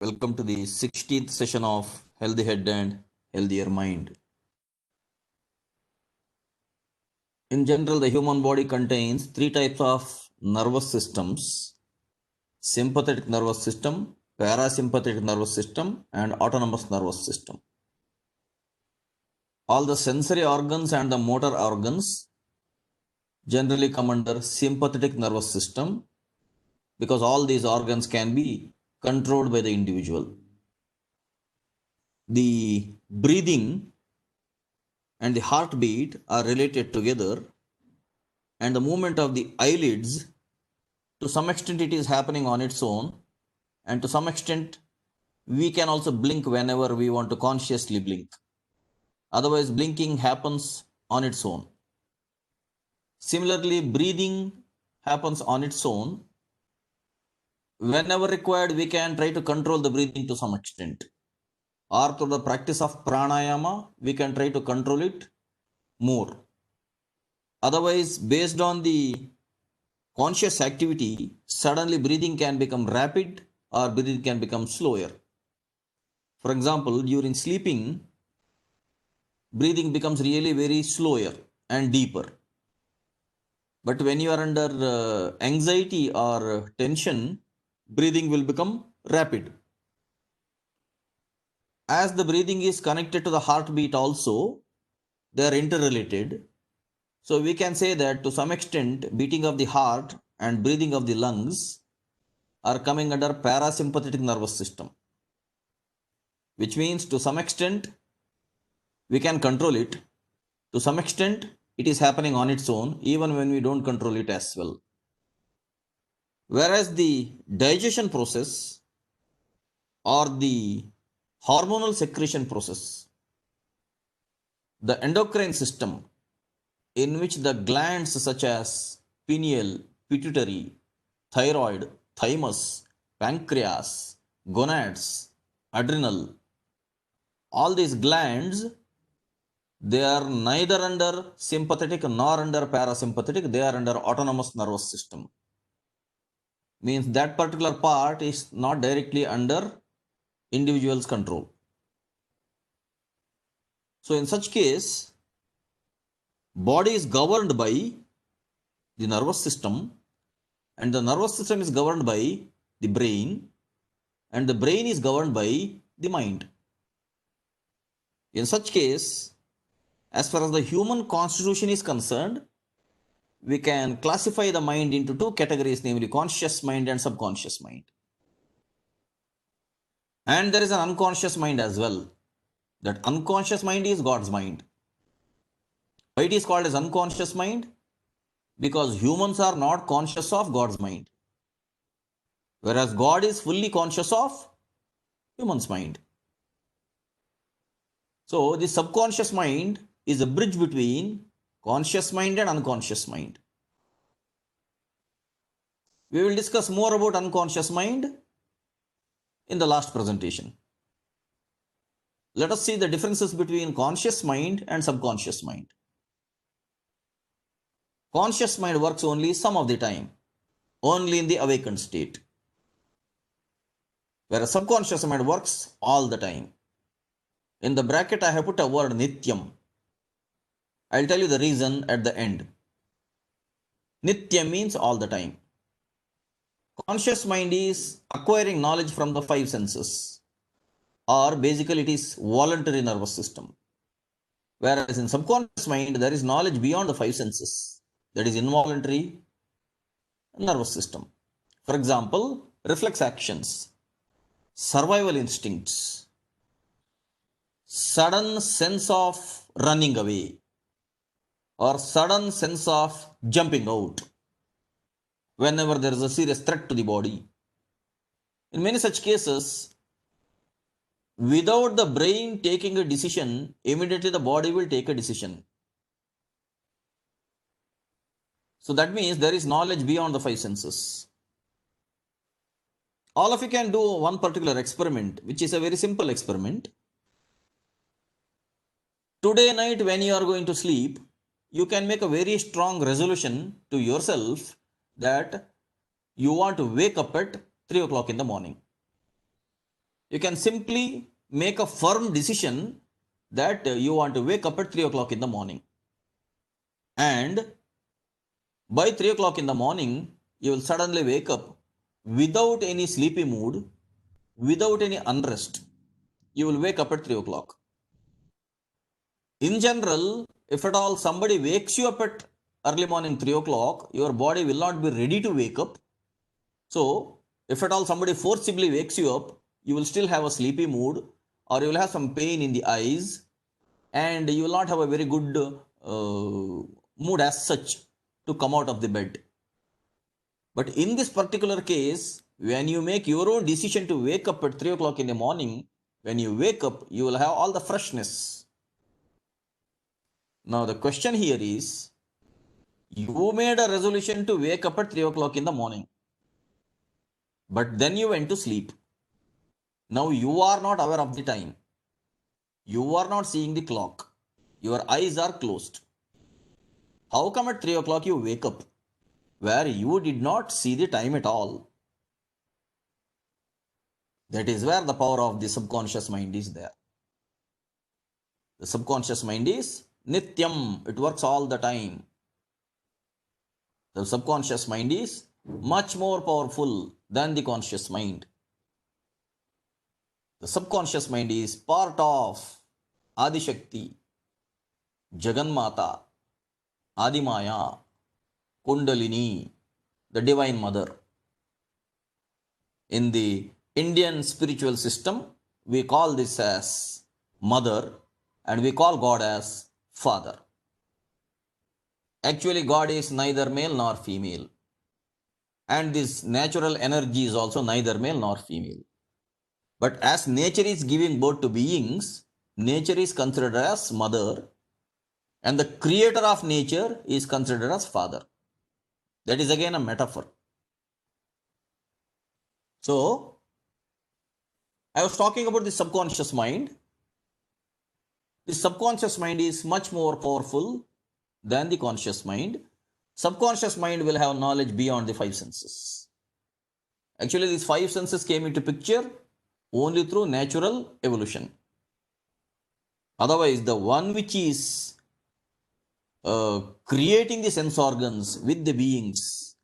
Welcome to the 16th session of Healthy Head and Healthier Mind. In general, the human body contains three types of nervous systems: sympathetic nervous system, parasympathetic nervous system, and autonomous nervous system. All the sensory organs and the motor organs generally come under sympathetic nervous system because all these organs can be controlled by the individual. The breathing and the heartbeat are related together, and the movement of the eyelids, to some extent it is happening on its own, and to some extent we can also blink whenever we want to consciously blink. Otherwise, blinking happens on its own. Similarly, breathing happens on its own. Whenever required, we can try to control the breathing to some extent, or through the practice of pranayama we can try to control it more. Otherwise, based on the conscious activity, suddenly breathing can become rapid or breathing can become slower. For example, during sleeping, breathing becomes really very slower and deeper. But when you are under anxiety or tension, breathing will become rapid. As the breathing is connected to the heartbeat also, they are interrelated. So we can say that to some extent, beating of the heart and breathing of the lungs are coming under parasympathetic nervous system, which means to some extent we can control it. To some extent it is happening on its own even when we don't control it as well. Whereas the digestion process or the hormonal secretion process, the endocrine system, in which the glands such as pineal, pituitary, thyroid, thymus, pancreas, gonads, adrenal, all these glands, they are neither under sympathetic nor under parasympathetic, they are under autonomous nervous system. Means that particular part is not directly under individual's control. So in such case, body is governed by the nervous system, and the nervous system is governed by the brain, and the brain is governed by the mind. In such case, as far as the human constitution is concerned, we can classify the mind into two categories, namely conscious mind and subconscious mind. And there is an unconscious mind as well. That unconscious mind is God's mind. Why it is called as unconscious mind? Because humans are not conscious of God's mind, whereas God is fully conscious of human's mind. So the subconscious mind is a bridge between conscious mind and unconscious mind. We will discuss more about unconscious mind in the last presentation. Let us see the differences between conscious mind and subconscious mind. Conscious mind works only some of the time, only in the awakened state, whereas subconscious mind works all the time. In the bracket I have put a word nityam. I'll tell you the reason at the end. Nityam means all the time. Conscious mind is acquiring knowledge from the five senses, or basically it is voluntary nervous system. Whereas in subconscious mind, there is knowledge beyond the five senses, that is involuntary nervous system. For example, reflex actions, survival instincts, sudden sense of running away, or sudden sense of jumping out whenever there is a serious threat to the body. In many such cases, without the brain taking a decision, immediately the body will take a decision. So that means there is knowledge beyond the five senses. All of you can do one particular experiment, which is a very simple experiment. Today night when you are going to sleep, you can make a very strong resolution to yourself that you want to wake up at 3 o'clock in the morning. you can simply make a firm decision that you want to wake up at 3 o'clock in the morning. And by 3 o'clock in the morning, you will suddenly wake up without any sleepy mood, without any unrest. You will wake up at 3 o'clock. In general, if at all somebody wakes you up at early morning 3 o'clock, your body will not be ready to wake up. So, if at all somebody forcibly wakes you up, you will still have a sleepy mood, or you will have some pain in the eyes, and you will not have a very good mood as such to come out of the bed. But in this particular case, when you make your own decision to wake up at 3 o'clock in the morning, when you wake up, you will have all the freshness. Now, the question here is, you made a resolution to wake up at 3 o'clock in the morning, but then you went to sleep. Now, you are not aware of the time. You are not seeing the clock. Your eyes are closed. How come at 3 o'clock you wake up, where you did not see the time at all? That is where the power of the subconscious mind is there. The subconscious mind is Nityam. It works all the time. The subconscious mind is much more powerful than the conscious mind. The subconscious mind is part of Adi Shakti, Jaganmata, Adimaya, Kundalini, the Divine Mother. In the Indian spiritual system, we call this as Mother, and we call God as Father. Actually, God is neither male nor female. And this natural energy is also neither male nor female. But as nature is giving birth to beings, nature is considered as mother, and the creator of nature is considered as father. That is again a metaphor. So, I was talking about the subconscious mind. The subconscious mind is much more powerful than the conscious mind. Subconscious mind will have knowledge beyond the five senses. Actually, these five senses came into picture only through natural evolution. Otherwise, the one which is creating the sense organs with the beings,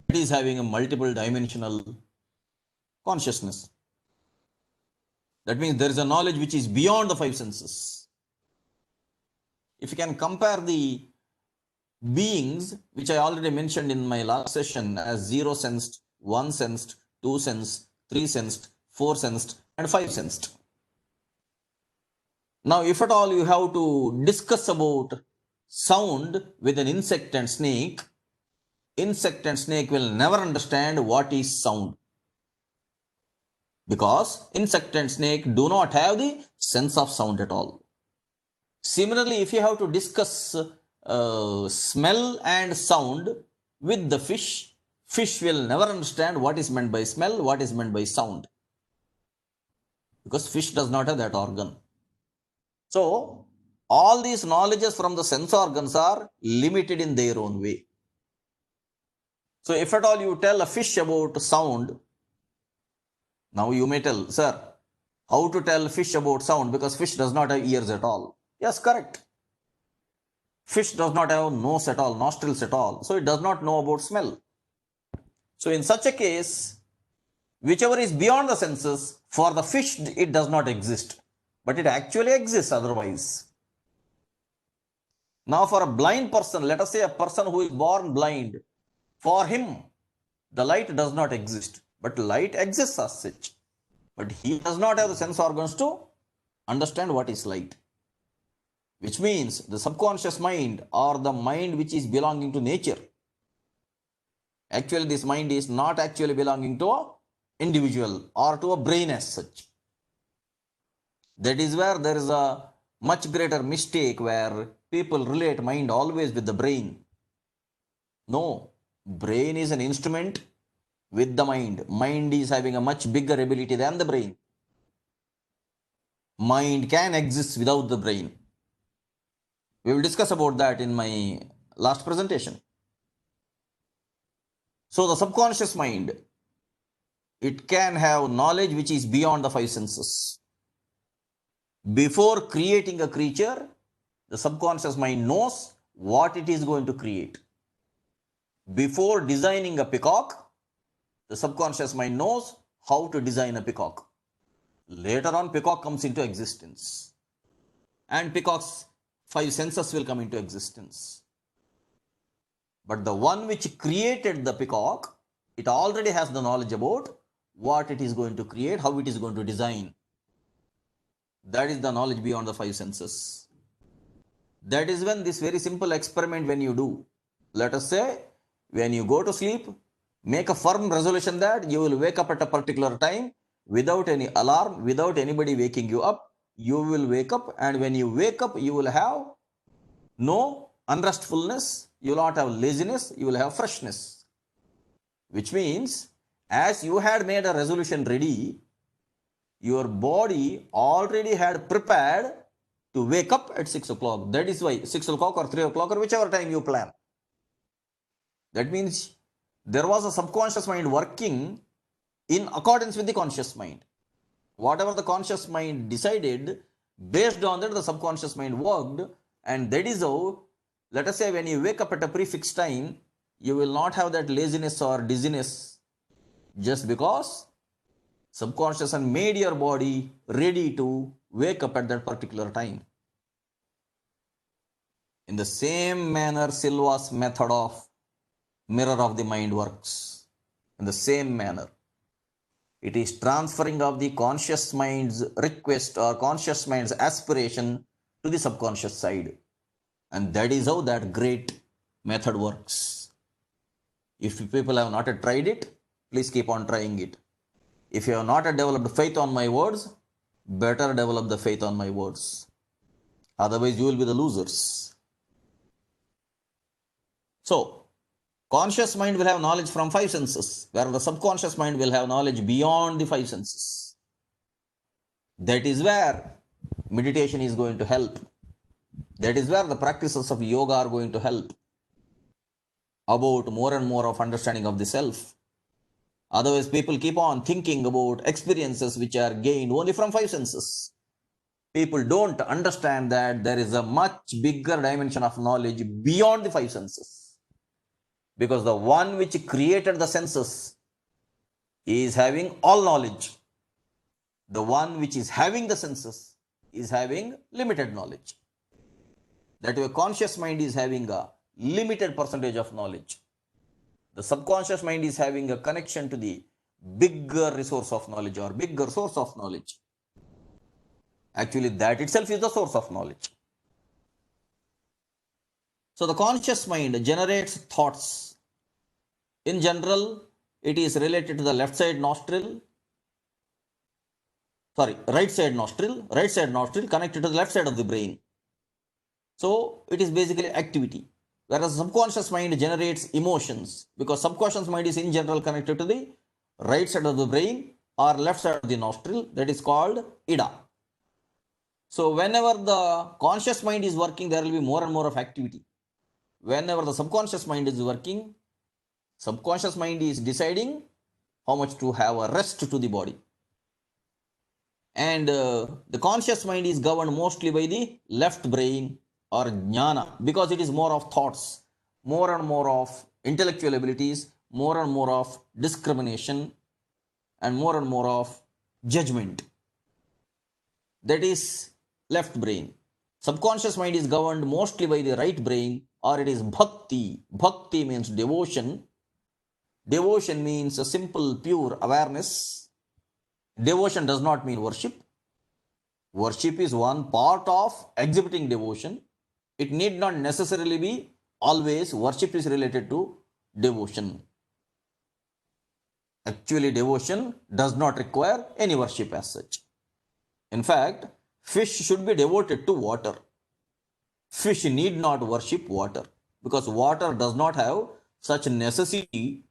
that is having a multiple dimensional consciousness. That means there is a knowledge which is beyond the five senses. If you can compare the beings, which I already mentioned in my last session, as 0 sensed, 1 sensed, 2 sensed, 3 sensed, 4 sensed, and 5 sensed. Now, if at all you have to discuss about sound with an insect and snake will never understand what is sound, because insect and snake do not have the sense of sound at all. Similarly, if you have to discuss smell and sound with the fish, fish will never understand what is meant by smell, what is meant by sound, because fish does not have that organ. So, all these knowledges from the sense organs are limited in their own way. So, if at all you tell a fish about sound, now you may tell, sir, how to tell fish about sound, because fish does not have ears at all. Yes, correct. Fish does not have nose at all, nostrils at all, so it does not know about smell. So, in such a case, whichever is beyond the senses, for the fish it does not exist, but it actually exists otherwise. Now, for a blind person, let us say a person who is born blind, for him, the light does not exist, but light exists as such. But he does not have the sense organs to understand what is light. Which means the subconscious mind, or the mind which is belonging to nature, actually this mind is not actually belonging to an individual or to a brain as such. That is where there is a much greater mistake, where people relate mind always with the brain. No, brain is an instrument with the mind. Mind is having a much bigger ability than the brain. Mind can exist without the brain. We will discuss about that in my last presentation. So the subconscious mind it can have knowledge which is beyond the five senses. Before creating a creature, the subconscious mind knows what it is going to create. Before designing a peacock, the subconscious mind knows how to design a peacock. Later on, peacock comes into existence. And peacock's five senses will come into existence. But the one which created the peacock, it already has the knowledge about what it is going to create, how it is going to design. That is the knowledge beyond the five senses. That is when this very simple experiment when you do, let us say, when you go to sleep, make a firm resolution that you will wake up at a particular time without any alarm, without anybody waking you up. You will wake up, and when you wake up, you will have no unrestfulness, you will not have laziness, you will have freshness. Which means, as you had made a resolution ready, your body already had prepared to wake up at 6 o'clock. That is why 6 o'clock or 3 o'clock or whichever time you plan. That means there was a subconscious mind working in accordance with the conscious mind. Whatever the conscious mind decided, based on that the subconscious mind worked, and that is how, let us say, when you wake up at a prefixed time, you will not have that laziness or dizziness, just because subconscious and made your body ready to wake up at that particular time. In the same manner, Silva's method of mirror of the mind works. In the same manner, it is transferring of the conscious mind's request or conscious mind's aspiration to the subconscious side. And that is how that great method works. If people have not yet tried it, please keep on trying it. If you have not yet developed faith on my words, better develop the faith on my words. Otherwise, you will be the losers. So, conscious mind will have knowledge from five senses, where the subconscious mind will have knowledge beyond the five senses. That is where meditation is going to help. That is where the practices of yoga are going to help about more and more of understanding of the self. Otherwise, people keep on thinking about experiences which are gained only from five senses. People don't understand that there is a much bigger dimension of knowledge beyond the five senses. Because the one which created the senses is having all knowledge. The one which is having the senses is having limited knowledge. That way, conscious mind is having a limited percentage of knowledge. The subconscious mind is having a connection to the bigger resource of knowledge or bigger source of knowledge. Actually, that itself is the source of knowledge. So the conscious mind generates thoughts. In general, it is related to the right side nostril connected to the left side of the brain. So it is basically activity. Whereas subconscious mind generates emotions, because subconscious mind is in general connected to the right side of the brain or left side of the nostril, that is called ida. So whenever the conscious mind is working, there will be more and more of activity. Whenever the subconscious mind is working, subconscious mind is deciding how much to have a rest to the body. And the conscious mind is governed mostly by the left brain or jnana, because it is more of thoughts, more and more of intellectual abilities, more and more of discrimination, and more of judgment. That is left brain. Subconscious mind is governed mostly by the right brain, or it is bhakti. Bhakti means devotion. Devotion means a simple, pure awareness. Devotion does not mean worship. Worship is one part of exhibiting devotion. It need not necessarily be always worship is related to devotion. Actually, devotion does not require any worship as such. In fact, fish should be devoted to water. Fish need not worship water, because water does not have such necessity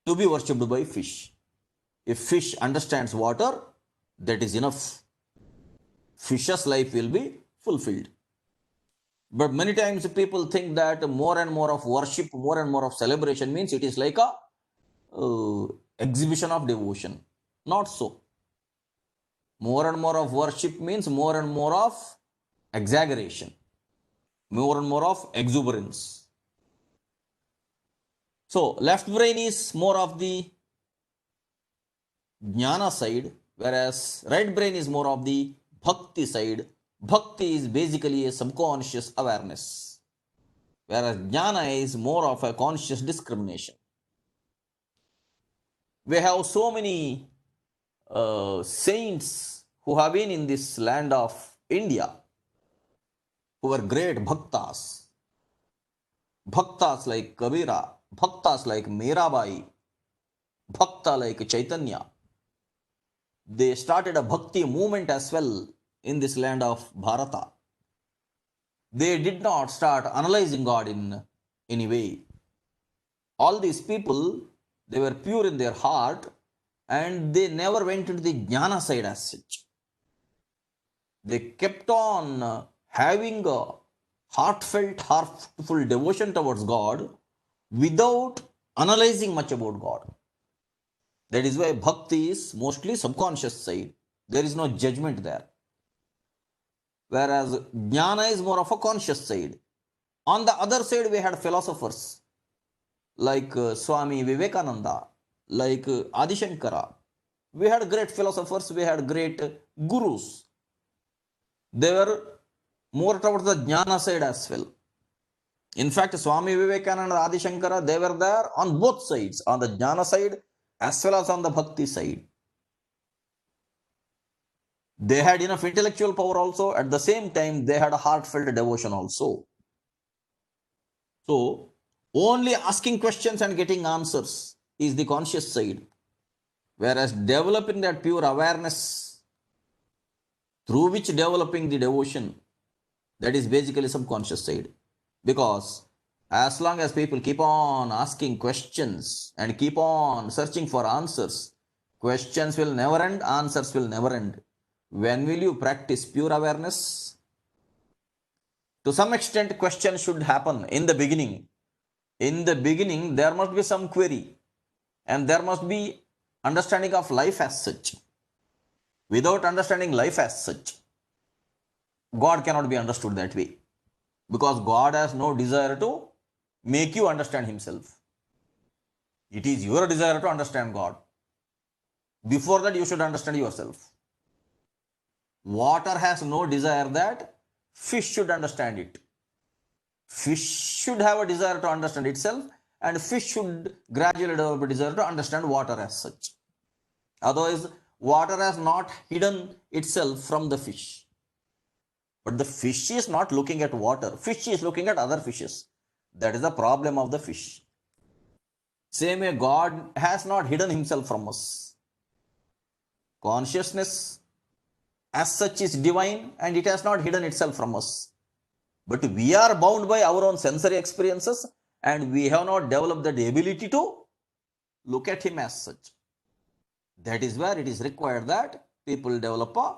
to be worshipped by fish. If fish understands water, that is enough. Fish's life will be fulfilled. But many times people think that more and more of worship, more and more of celebration means it is like a exhibition of devotion. Not so. More and more of worship means more and more of exaggeration, more and more of exuberance. So left brain is more of the jnana side, whereas right brain is more of the bhakti side. Bhakti is basically a subconscious awareness, whereas jnana is more of a conscious discrimination. We have so many saints who have been in this land of India, who were great bhaktas. Bhaktas like Kabira, bhaktas like Mirabai, bhakta like Chaitanya. They started a bhakti movement as well in this land of Bharata. They did not start analyzing God in any way. All these people, they were pure in their heart and they never went into the jnana side as such. They kept on having a heartfelt, heartful devotion towards God without analyzing much about God. That is why bhakti is mostly subconscious side. There is no judgment there. Whereas jnana is more of a conscious side. On the other side, we had philosophers like Swami Vivekananda, like Adi Shankara. We had great philosophers, we had great gurus. They were more towards the jnana side as well. In fact, Swami Vivekananda and Adi Shankara, they were there on both sides, on the jnana side as well as on the bhakti side. They had enough intellectual power also. At the same time, they had a heartfelt devotion also. So, only asking questions and getting answers is the conscious side. Whereas developing that pure awareness through which developing the devotion, that is basically subconscious side. Because as long as people keep on asking questions and keep on searching for answers, questions will never end, answers will never end. When will you practice pure awareness? To some extent, questions should happen in the beginning. In the beginning, there must be some query and there must be understanding of life as such. Without understanding life as such, God cannot be understood that way. Because God has no desire to make you understand Himself. It is your desire to understand God. Before that, you should understand yourself. Water has no desire that fish should understand it. Fish should have a desire to understand itself, and fish should gradually develop a desire to understand water as such. Otherwise, water has not hidden itself from the fish. But the fish is not looking at water. Fish is looking at other fishes. That is the problem of the fish. Same way, God has not hidden Himself from us. Consciousness as such is divine and it has not hidden itself from us. But we are bound by our own sensory experiences and we have not developed the ability to look at Him as such. That is where it is required that people develop a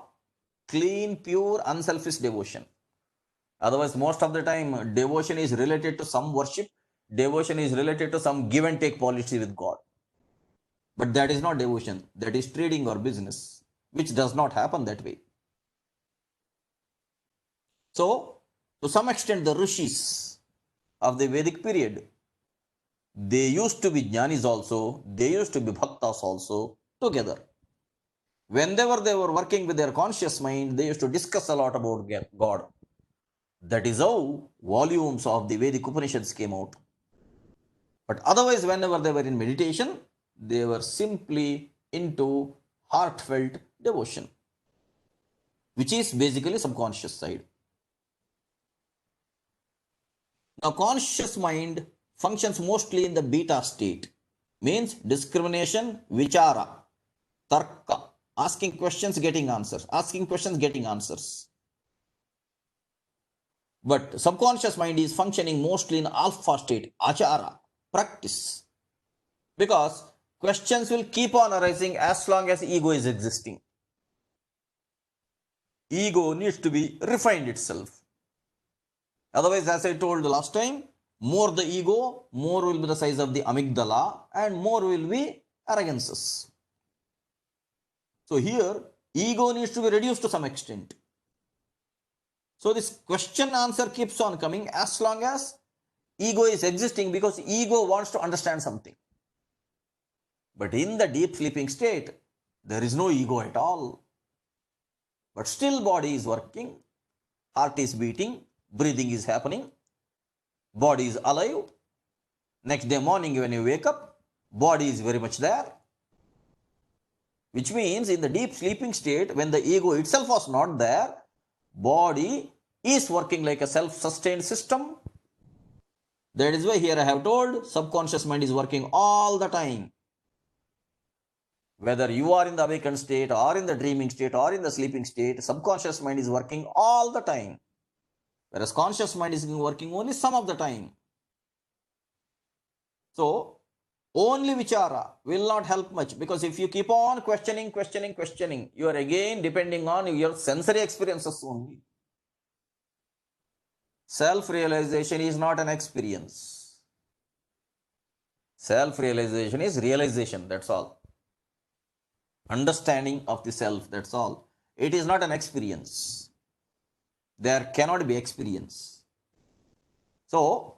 clean, pure, unselfish devotion. Otherwise, most of the time, devotion is related to some worship. Devotion is related to some give and take policy with God. But that is not devotion. That is trading or business, which does not happen that way. So, to some extent, the rishis of the Vedic period, they used to be jnanis also, they used to be bhaktas also together. Whenever they were working with their conscious mind, they used to discuss a lot about God. That is how volumes of the Vedic Upanishads came out. But otherwise, whenever they were in meditation, they were simply into heartfelt devotion, which is basically subconscious side. Now, conscious mind functions mostly in the beta state, means discrimination, vichara, tarka, asking questions, getting answers, asking questions, getting answers. But subconscious mind is functioning mostly in alpha state, achara, practice. Because questions will keep on arising as long as ego is existing. Ego needs to be refined itself. Otherwise, as I told last time, more the ego, more will be the size of the amygdala and more will be arrogances. So here, ego needs to be reduced to some extent. So this question answer keeps on coming as long as ego is existing, because ego wants to understand something. But in the deep sleeping state, there is no ego at all. But still body is working, heart is beating, breathing is happening, body is alive. Next day morning when you wake up, body is very much there. Which means in the deep sleeping state, when the ego itself was not there, body is working like a self-sustained system. That is why here I have told subconscious mind is working all the time. Whether you are in the awakened state or in the dreaming state or in the sleeping state, subconscious mind is working all the time. Whereas conscious mind is working only some of the time. So, only vichara will not help much, because if you keep on questioning, you are again depending on your sensory experiences only. Self-realization is not an experience. Self-realization is realization, that's all. Understanding of the self, that's all. It is not an experience. There cannot be experience. So,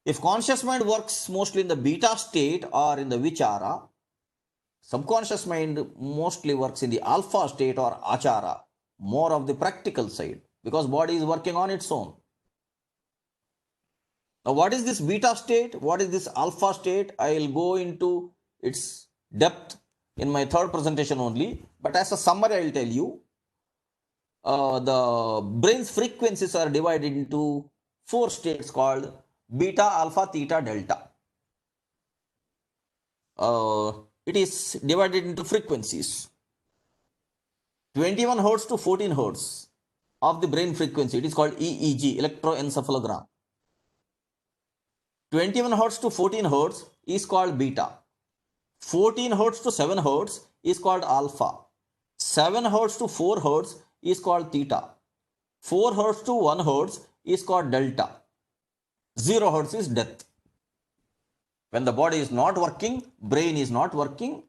if conscious mind works mostly in the beta state or in the vichara, subconscious mind mostly works in the alpha state or achara, more of the practical side, because body is working on its own. Now, what is this beta state? What is this alpha state? I will go into its depth in my third presentation only, but as a summary, I will tell you, the brain's frequencies are divided into 4 states called beta, alpha, theta, delta. It is divided into frequencies. 21 hertz to 14 hertz of the brain frequency, it is called EEG, electroencephalogram. 21 hertz to 14 hertz is called beta. 14 hertz to 7 hertz is called alpha. 7 hertz to 4 hertz is called theta. 4 hertz to 1 hertz is called delta. 0 hertz is death. When the body is not working, brain is not working,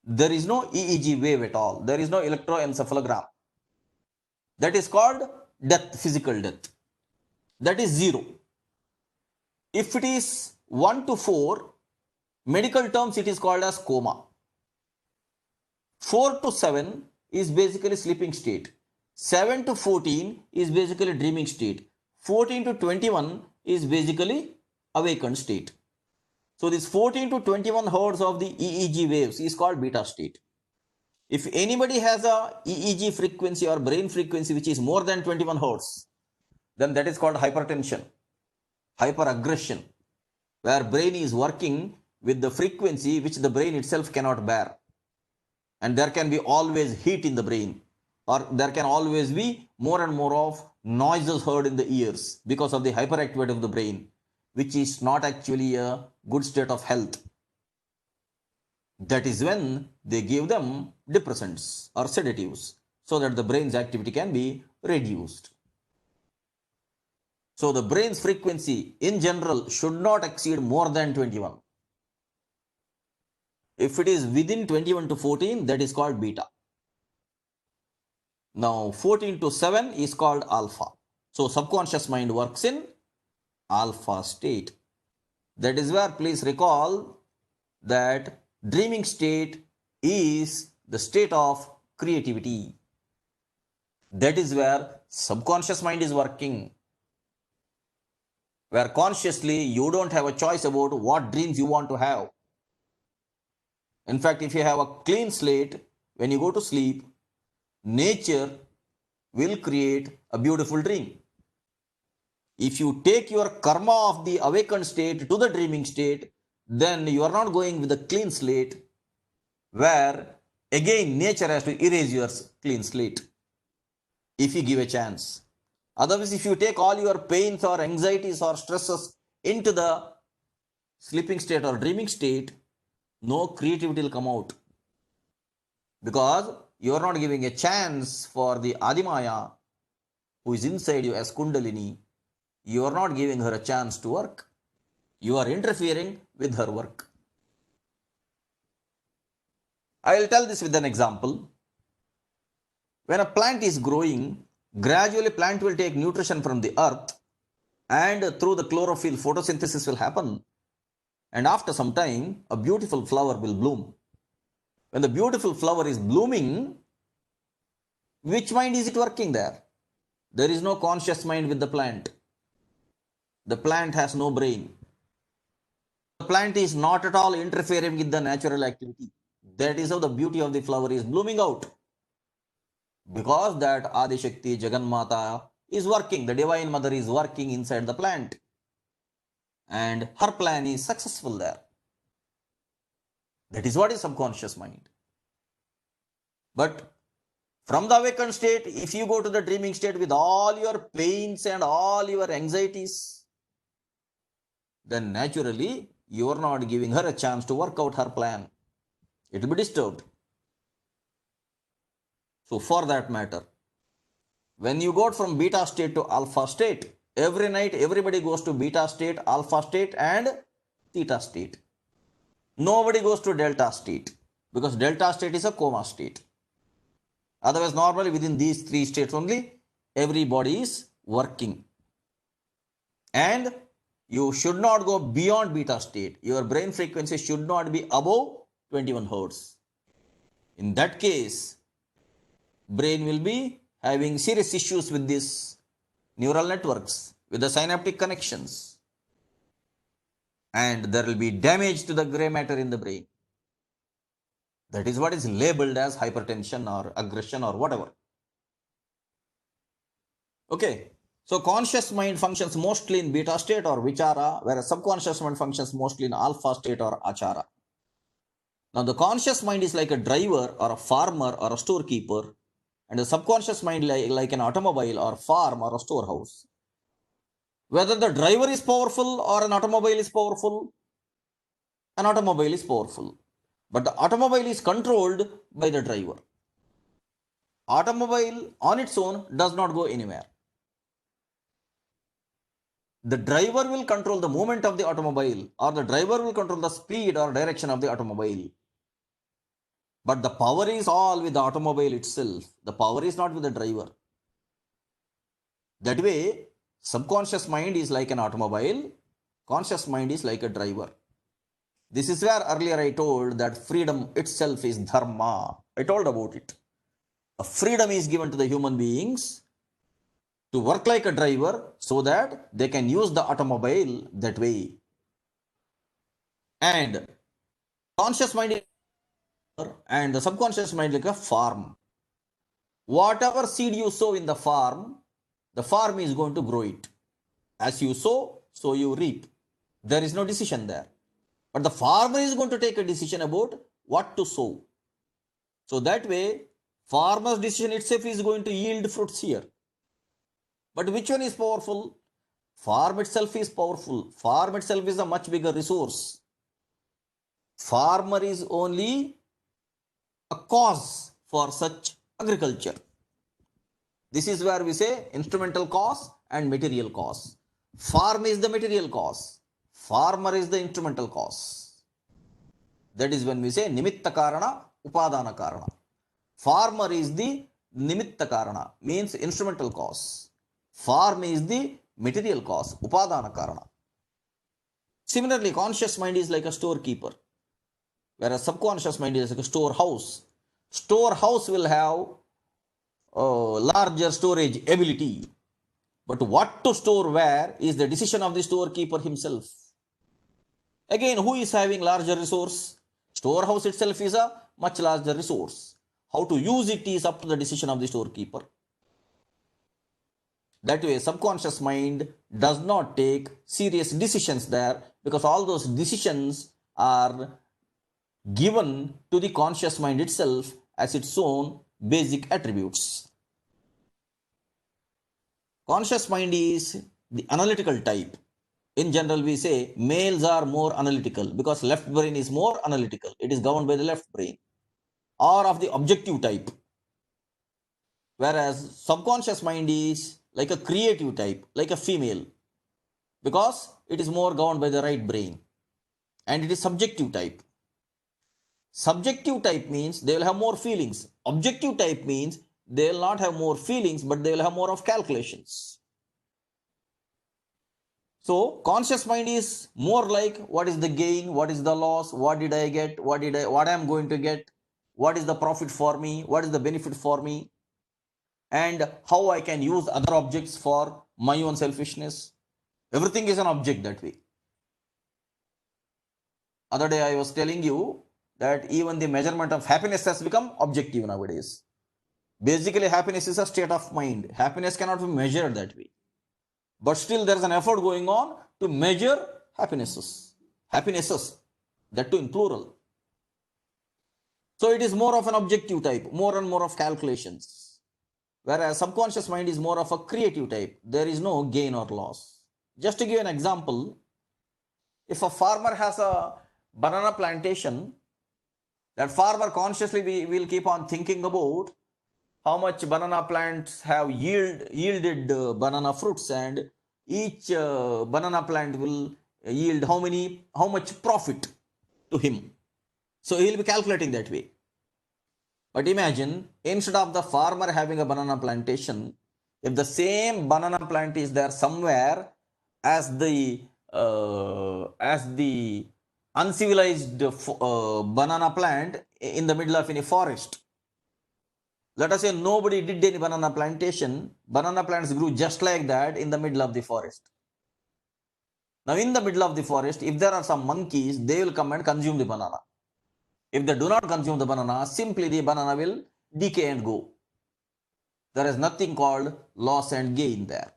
there is no EEG wave at all. There is no electroencephalogram. That is called death, physical death. That is 0. If it is 1 to 4, medical terms it is called as coma. 4 to 7 is basically sleeping state. 7 to 14 is basically dreaming state. 14 to 21 is basically awakened state. So this 14 to 21 hertz of the EEG waves is called beta state. If anybody has a EEG frequency or brain frequency which is more than 21 hertz, then that is called hypertension, hyperaggression, where brain is working with the frequency which the brain itself cannot bear. And there can be always heat in the brain, or there can always be more and more of noises heard in the ears because of the hyperactivity of the brain, which is not actually a good state of health. That is when they give them depressants or sedatives so that the brain's activity can be reduced. So the brain's frequency in general should not exceed more than 21. If it is within 21 to 14, that is called beta. Now 14 to 7 is called alpha. So subconscious mind works in alpha state. That is where, please recall that dreaming state is the state of creativity. That is where subconscious mind is working. Where consciously you don't have a choice about what dreams you want to have. In fact, if you have a clean slate, when you go to sleep, nature will create a beautiful dream. If you take your karma of the awakened state to the dreaming state, then you are not going with a clean slate, where again nature has to erase your clean slate if you give a chance. Otherwise, if you take all your pains or anxieties or stresses into the sleeping state or dreaming state, no creativity will come out, because you are not giving a chance for the Adimaya who is inside you as Kundalini. You are not giving her a chance to work. You are interfering with her work. I will tell this with an example. When a plant is growing, gradually plant will take nutrition from the earth, and through the chlorophyll photosynthesis will happen, and after some time a beautiful flower will bloom. When the beautiful flower is blooming, which mind is it working there? There is no conscious mind with the plant. The plant has no brain. The plant is not at all interfering with the natural activity. That is how the beauty of the flower is blooming out. Because that Adi Shakti, Jagannata is working, the Divine Mother is working inside the plant. And her plan is successful there. That is what is subconscious mind. But from the awakened state, if you go to the dreaming state with all your pains and all your anxieties, then naturally you are not giving her a chance to work out her plan. It will be disturbed. So for that matter, when you go from beta state to alpha state, every night everybody goes to beta state, alpha state and theta state. Nobody goes to delta state, because delta state is a coma state. Otherwise, normally within these three states only, everybody is working. And you should not go beyond beta state. Your brain frequency should not be above 21 Hertz. In that case, brain will be having serious issues with these neural networks, with the synaptic connections. And there will be damage to the gray matter in the brain. That is what is labeled as hypertension or aggression or whatever. Okay. So conscious mind functions mostly in beta state or vichara, whereas subconscious mind functions mostly in alpha state or achara. Now the conscious mind is like a driver or a farmer or a storekeeper, and the subconscious mind like an automobile or farm or a storehouse. Whether the driver is powerful or an automobile is powerful, an automobile is powerful. But the automobile is controlled by the driver. Automobile on its own does not go anywhere. The driver will control the movement of the automobile, or the driver will control the speed or direction of the automobile. But the power is all with the automobile itself. The power is not with the driver. That way, subconscious mind is like an automobile, conscious mind is like a driver. This is where earlier I told that freedom itself is dharma. I told about it. A freedom is given to the human beings to work like a driver so that they can use the automobile that way. And conscious mind and the subconscious mind like a farm. Whatever seed you sow in the farm is going to grow it. As you sow, so you reap. There is no decision there. But the farmer is going to take a decision about what to sow. So that way, farmer's decision itself is going to yield fruits here. But which one is powerful? Farm itself is powerful. Farm itself is a much bigger resource. Farmer is only a cause for such agriculture. This is where we say instrumental cause and material cause. Farm is the material cause. Farmer is the instrumental cause. That is when we say nimitta karana, upadana karana. Farmer is the nimitta karana, means instrumental cause. Farm is the material cause, upadana karana. Similarly, conscious mind is like a storekeeper, whereas subconscious mind is like a storehouse. Storehouse will have larger storage ability, but what to store where is the decision of the storekeeper himself. Again, who is having larger resource? Storehouse itself is a much larger resource. How to use it is up to the decision of the storekeeper. That way, subconscious mind does not take serious decisions there, because all those decisions are given to the conscious mind itself as its own basic attributes. Conscious mind is the analytical type. In general, we say males are more analytical because left brain is more analytical. It is governed by the left brain, or of the objective type. Whereas subconscious mind is like a creative type, like a female, because it is more governed by the right brain, and it is subjective type. Subjective type means they will have more feelings. Objective type means they will not have more feelings, but they will have more of calculations. So conscious mind is more like what is the gain, what is the loss, what did I get, what I am going to get, what is the profit for me, what is the benefit for me, and how I can use other objects for my own selfishness. Everything is an object that way. Other day I was telling you that even the measurement of happiness has become objective nowadays. Basically, happiness is a state of mind. Happiness cannot be measured that way. But still there is an effort going on to measure happinesses, that too in plural. So it is more of an objective type, more and more of calculations. Whereas subconscious mind is more of a creative type. There is no gain or loss. Just to give an example, if a farmer has a banana plantation, that farmer consciously will keep on thinking about how much banana plants have yielded banana fruits, and each banana plant will yield how much profit to him. So he will be calculating that way. But imagine, instead of the farmer having a banana plantation, if the same banana plant is there somewhere as the uncivilized banana plant in the middle of any forest. Let us say nobody did any banana plantation. Banana plants grew just like that in the middle of the forest. Now in the middle of the forest, if there are some monkeys, they will come and consume the banana. If they do not consume the banana, simply the banana will decay and go. There is nothing called loss and gain there.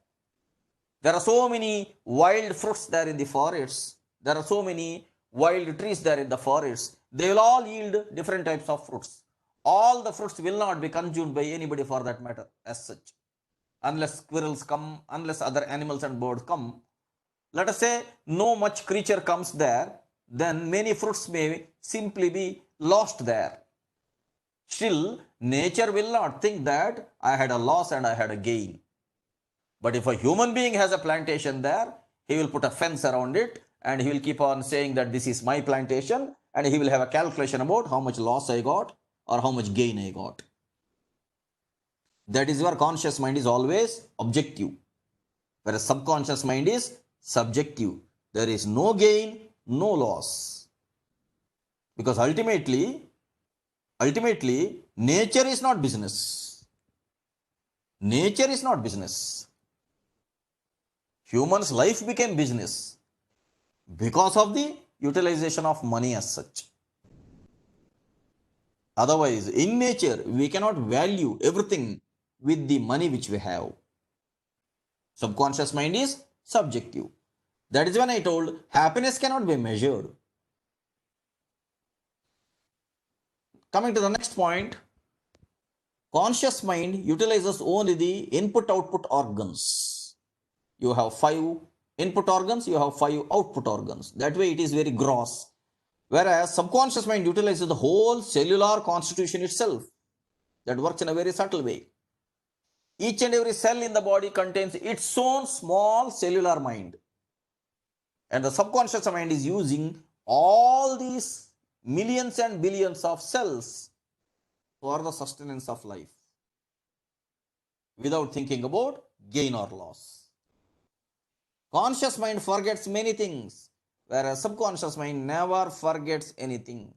There are so many wild fruits there in the forests. There are so many wild trees there in the forests. They will all yield different types of fruits. All the fruits will not be consumed by anybody for that matter as such. Unless squirrels come, unless other animals and birds come. Let us say no much creature comes there, then many fruits may simply be lost there. Still, nature will not think that I had a loss and I had a gain. But if a human being has a plantation there, he will put a fence around it and he will keep on saying that this is my plantation, and he will have a calculation about how much loss I got or how much gain I got. That is where conscious mind is always objective, whereas subconscious mind is subjective. There is no gain, no loss. Because ultimately, nature is not business. Nature is not business. Human's life became business because of the utilization of money as such. Otherwise, in nature, we cannot value everything with the money which we have. Subconscious mind is subjective. That is when I told happiness cannot be measured. Coming to the next point, conscious mind utilizes only the input-output organs. You have 5 input organs, you have 5 output organs. That way it is very gross. Whereas subconscious mind utilizes the whole cellular constitution itself. That works in a very subtle way. Each and every cell in the body contains its own small cellular mind. And the subconscious mind is using all these millions and billions of cells for the sustenance of life without thinking about gain or loss. Conscious mind forgets many things, whereas subconscious mind never forgets anything.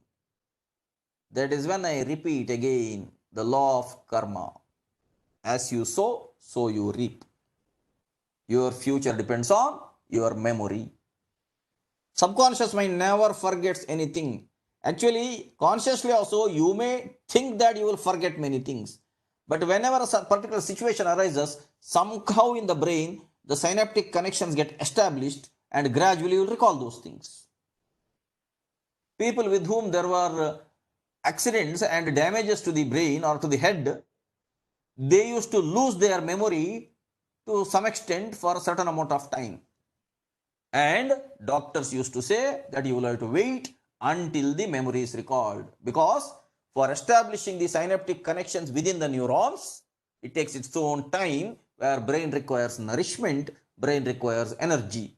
That is when I repeat again the law of karma. As you sow, so you reap. Your future depends on your memory. Subconscious mind never forgets anything. Actually, consciously also, you may think that you will forget many things. But whenever a particular situation arises, somehow in the brain, the synaptic connections get established and gradually you will recall those things. People with whom there were accidents and damages to the brain or to the head, they used to lose their memory to some extent for a certain amount of time. And doctors used to say that you will have to wait until the memory is recalled, because for establishing the synaptic connections within the neurons, it takes its own time, where brain requires nourishment, brain requires energy.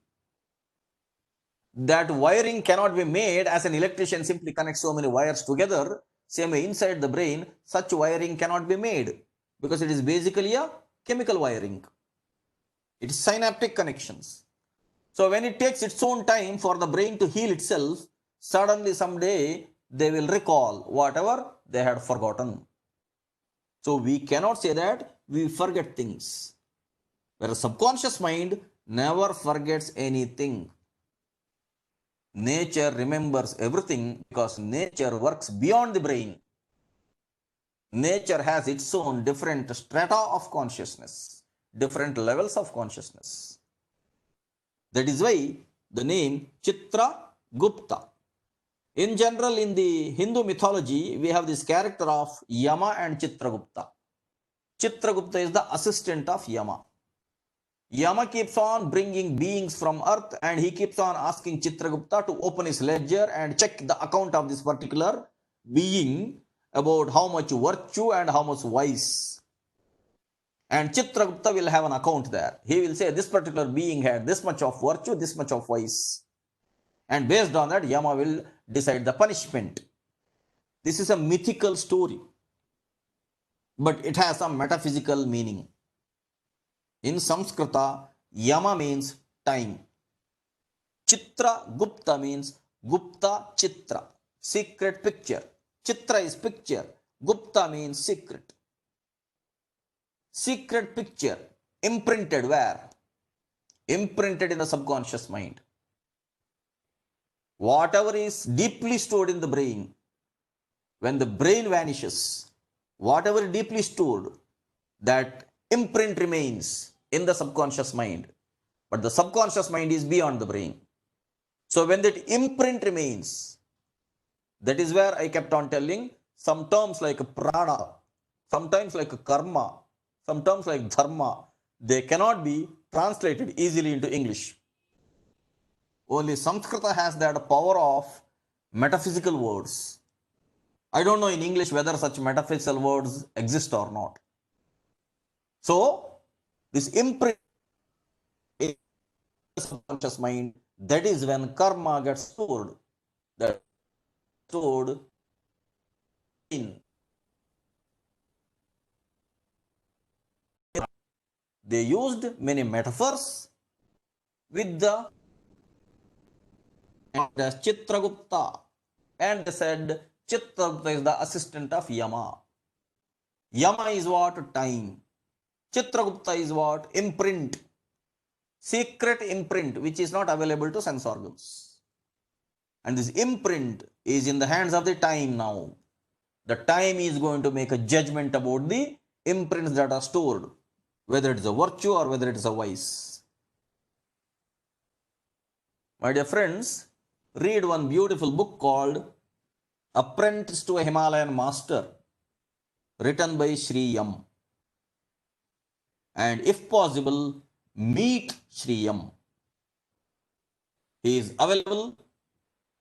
that wiring cannot be made as an electrician simply connects so many wires together. Same way inside the brain, such wiring cannot be made because it is basically a chemical wiring. It is synaptic connections. So when it takes its own time for the brain to heal itself, suddenly someday they will recall whatever they had forgotten. So we cannot say that we forget things. Whereas subconscious mind never forgets anything. Nature remembers everything because nature works beyond the brain. Nature has its own different strata of consciousness, different levels of consciousness. That is why the name Chitragupta. In general, in the Hindu mythology, we have this character of Yama and Chitragupta. Chitragupta is the assistant of Yama. Yama keeps on bringing beings from earth and he keeps on asking Chitragupta to open his ledger and check the account of this particular being about how much virtue and how much vice. And Chitragupta will have an account there. He will say this particular being had this much of virtue, this much of vice. And based on that, Yama will decide the punishment. This is a mythical story, but it has some metaphysical meaning. In Sanskrita, Yama means time. Chitragupta means Gupta Chitra, secret picture. Chitra is picture. Gupta means secret. Secret picture, imprinted where? Imprinted in the subconscious mind. Whatever is deeply stored in the brain, when the brain vanishes, whatever deeply stored, that imprint remains in the subconscious mind. But the subconscious mind is beyond the brain. So when that imprint remains, that is where I kept on telling some terms like prana, sometimes like karma, some terms like dharma, they cannot be translated easily into English. Only Sanskrita has that power of metaphysical words. I don't know in English whether such metaphysical words exist or not. So, this imprint in the subconscious mind, that is when karma gets stored. That stored in. They used many metaphors with the Chitragupta, and they said Chitragupta is the assistant of Yama. Yama is what? Time. Chitragupta is what? Imprint. Secret imprint which is not available to sense organs. And this imprint is in the hands of the time now. The time is going to make a judgment about the imprints that are stored, whether it is a virtue or whether it is a vice. My dear friends, read one beautiful book called Apprentice to a Himalayan Master, written by Sri Yam. And if possible, meet Sri Yam. He is available.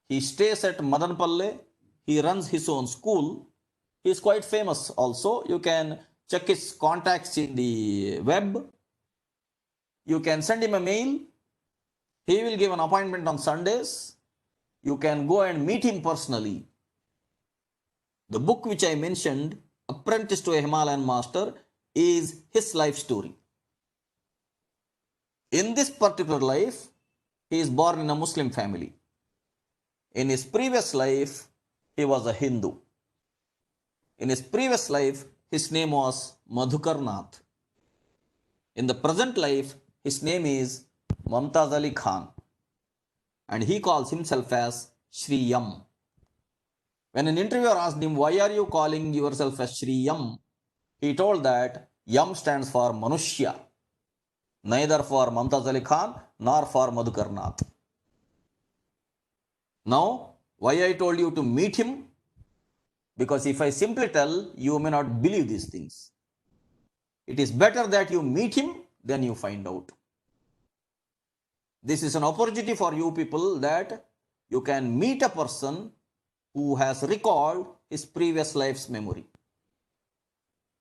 He stays at Madanpalle. He runs his own school. He is quite famous also. You can check his contacts in the web. You can send him a mail. He will give an appointment on Sundays. You can go and meet him personally. The book which I mentioned, Apprentice to a Himalayan Master, is his life story. In this particular life, he is born in a Muslim family. In his previous life, he was a Hindu. In his previous life, his name was Madhukarnath. In the present life, his name is Mumtaz Ali Khan. And he calls himself as Sri Yam. When an interviewer asked him, why are you calling yourself as Sri Yam? He told that Yam stands for Manushya, neither for Mumtaz Ali Khan nor for Madhukarnath. Now, why I told you to meet him? Because if I simply tell, you may not believe these things. It is better that you meet him than you find out. This is an opportunity for you people that you can meet a person who has recalled his previous life's memory.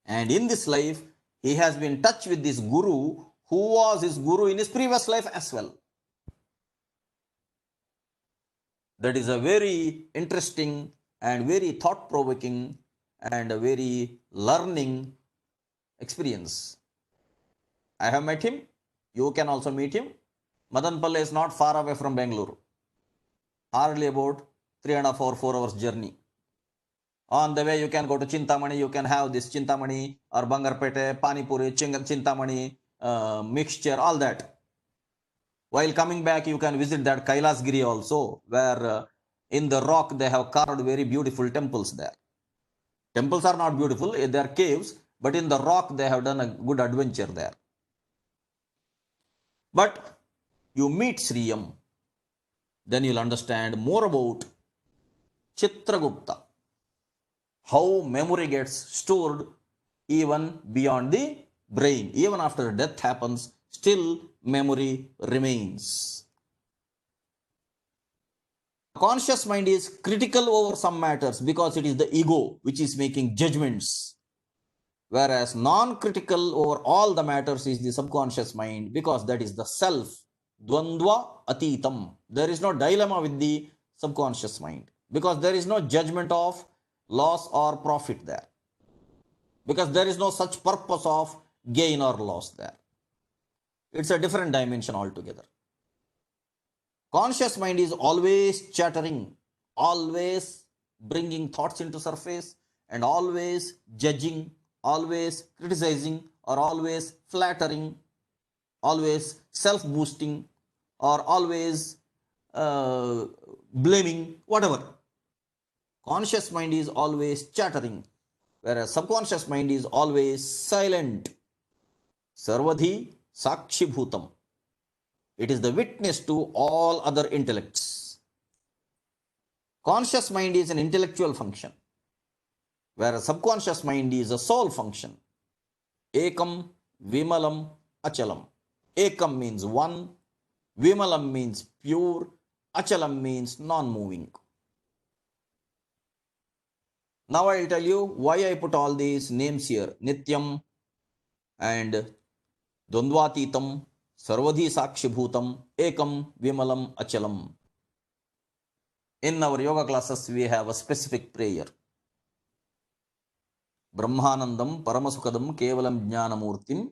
And in this life, he has been in touch with this guru who was his guru in his previous life as well. That is a very interesting and very thought-provoking and a very learning experience. I have met him. You can also meet him. Madanpalle is not far away from Bangalore. Hardly about 3.5 or 4 hours journey. On the way, you can go to Chintamani. You can have this Chintamani or Bangarpete, Pani Puri, Chintamani mixture, all that. While coming back, you can visit that Kailasgiri also, where in the rock they have carved very beautiful temples there. Temples are not beautiful, they are caves, but in the rock they have done a good adventure there. But you meet Sriyam, then you'll understand more about Chitragupta, how memory gets stored even beyond the brain. Even after death happens, still memory remains. Conscious mind is critical over some matters because it is the ego which is making judgments, whereas non-critical over all the matters is the subconscious mind because that is the self. Dvandva atitam. There is no dilemma with the subconscious mind because there is no judgment of loss or profit there, because there is no such purpose of gain or loss there. It's a different dimension altogether. Conscious mind is always chattering, always bringing thoughts into surface, and always judging, always criticizing, or always flattering, always self-boosting, or always blaming, whatever. Conscious mind is always chattering, whereas subconscious mind is always silent. Sarvadhi sakshi bhutam. It is the witness to all other intellects. Conscious mind is an intellectual function, whereas subconscious mind is a soul function. Ekam, vimalam, achalam. Ekam means one, vimalam means pure, achalam means non-moving. Now I will tell you why I put all these names here. Nityam and Dvandvatitam, Sarvadhi Sakshi Bhutam, Ekam, Vimalam, Achalam. In our yoga classes, we have a specific prayer. Brahmanandam, Paramasukadam, Kevalam Jnanamurtim,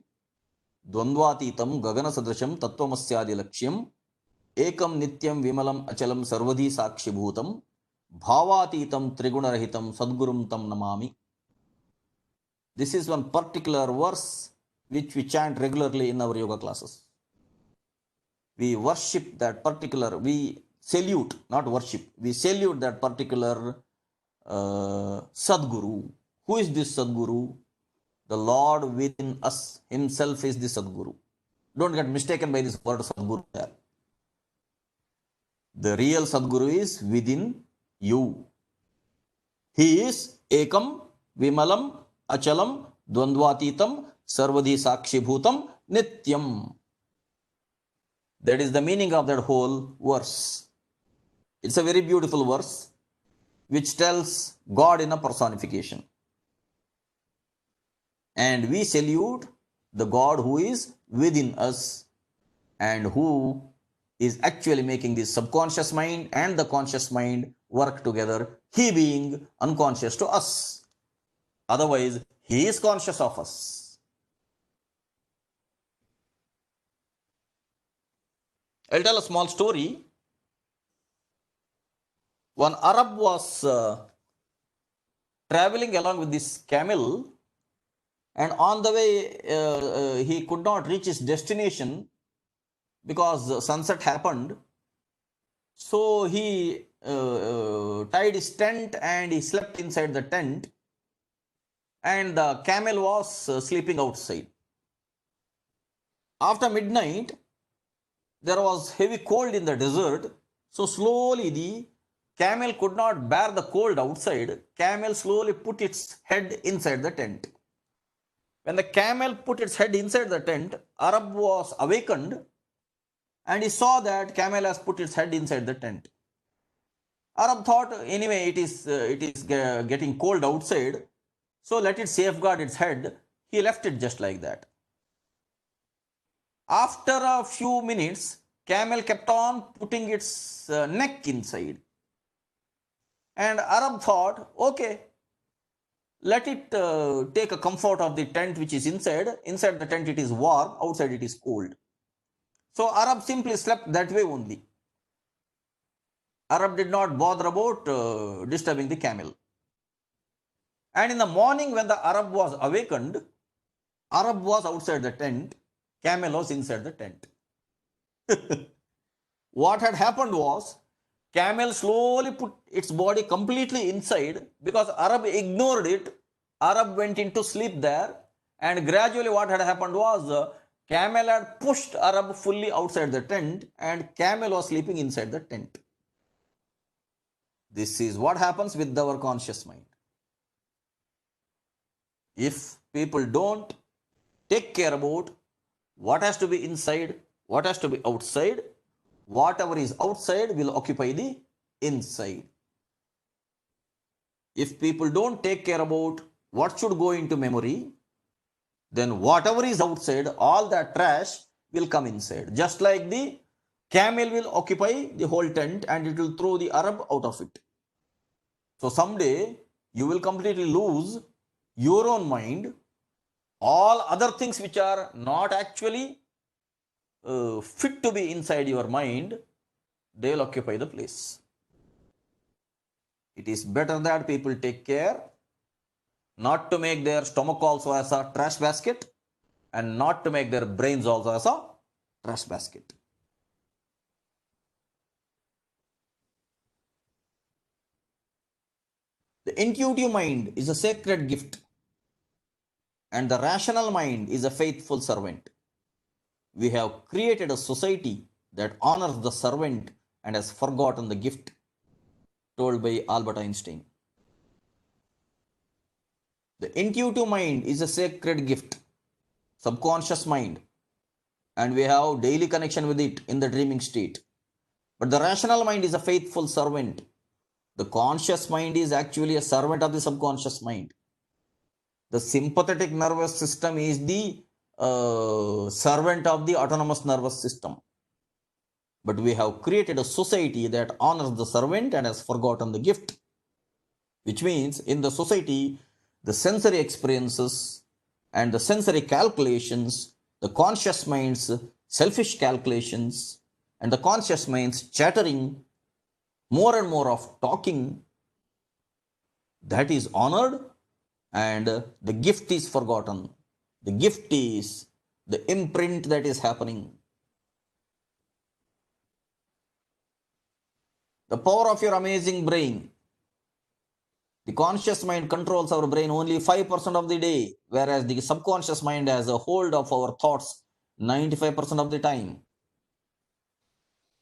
Dvandvatitam, Gagana Sadrasham, Tattvamasya Laksham, Ekam Nityam, Vimalam, Achalam, Sarvadhi Sakshi Bhutam, Bhavatitam, Trigunarahitam, Sadgurum Tam Namami. This is one particular verse which we chant regularly in our yoga classes. We worship that particular, we salute, not worship, we salute that particular Sadguru. Who is this Sadguru? The Lord within us himself is the Sadguru. Don't get mistaken by this word Sadguru there. The real Sadguru is within you. He is Ekam, Vimalam, Achalam, Dvandvatitam, Sarvadhi Sakshi Bhutam, Nityam. That is the meaning of that whole verse. It's a very beautiful verse which tells God in a personification. And we salute the God who is within us and who is actually making the subconscious mind and the conscious mind work together, he being unconscious to us. Otherwise, he is conscious of us. I'll tell a small story. One Arab was traveling along with this camel, and on the way he could not reach his destination because sunset happened. So he tied his tent and he slept inside the tent, and the camel was sleeping outside. After midnight, there was heavy cold in the desert, so slowly the camel could not bear the cold outside. Camel slowly put its head inside the tent. When the camel put its head inside the tent, Arab was awakened and he saw that camel has put its head inside the tent. Arab thought, anyway, it is getting cold outside, so let it safeguard its head. He left it just like that. After a few minutes, camel kept on putting its neck inside. And Arab thought, okay, let it take a comfort of the tent which is inside. Inside the tent it is warm, outside it is cold. So Arab simply slept that way only. Arab did not bother about disturbing the camel. And in the morning when the Arab was awakened, Arab was outside the tent, camel was inside the tent. What had happened was, camel slowly put its body completely inside because Arab ignored it. Arab went into sleep there, and gradually what had happened was, camel had pushed Arab fully outside the tent, and camel was sleeping inside the tent. This is what happens with our conscious mind. If people don't take care about what has to be inside, what has to be outside, whatever is outside will occupy the inside. If people don't take care about what should go into memory, then whatever is outside, all that trash will come inside. Just like the camel will occupy the whole tent and it will throw the Arab out of it. So someday you will completely lose your own mind. All other things which are not actually fit to be inside your mind, they will occupy the place. It is better that people take care not to make their stomach also as a trash basket, and not to make their brains also as a trash basket. The intuitive mind is a sacred gift, and the rational mind is a faithful servant. We have created a society that honors the servant and has forgotten the gift, told by Albert Einstein. The intuitive mind is a sacred gift, subconscious mind, and we have daily connection with it in the dreaming state. But the rational mind is a faithful servant. The conscious mind is actually a servant of the subconscious mind. The sympathetic nervous system is the servant of the autonomous nervous system. But we have created a society that honors the servant and has forgotten the gift. Which means in the society, the sensory experiences and the sensory calculations, the conscious mind's selfish calculations, and the conscious mind's chattering, more and more of talking, that is honored, and the gift is forgotten. The gift is the imprint that is happening. The power of your amazing brain. The conscious mind controls our brain only 5% of the day, whereas the subconscious mind has a hold of our thoughts 95% of the time.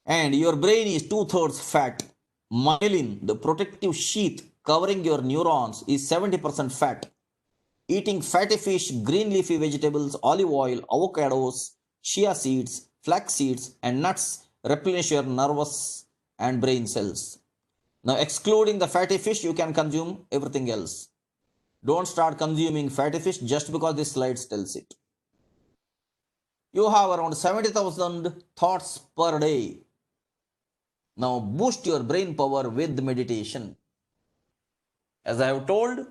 And your brain is 2/3 fat. Myelin, the protective sheath covering your neurons, is 70% fat. Eating fatty fish, green leafy vegetables, olive oil, avocados, chia seeds, flax seeds, and nuts replenish your nervous and brain cells. Now, excluding the fatty fish, you can consume everything else. Don't start consuming fatty fish just because this slide tells it. You have around 70,000 thoughts per day. Now, boost your brain power with meditation. As I have told,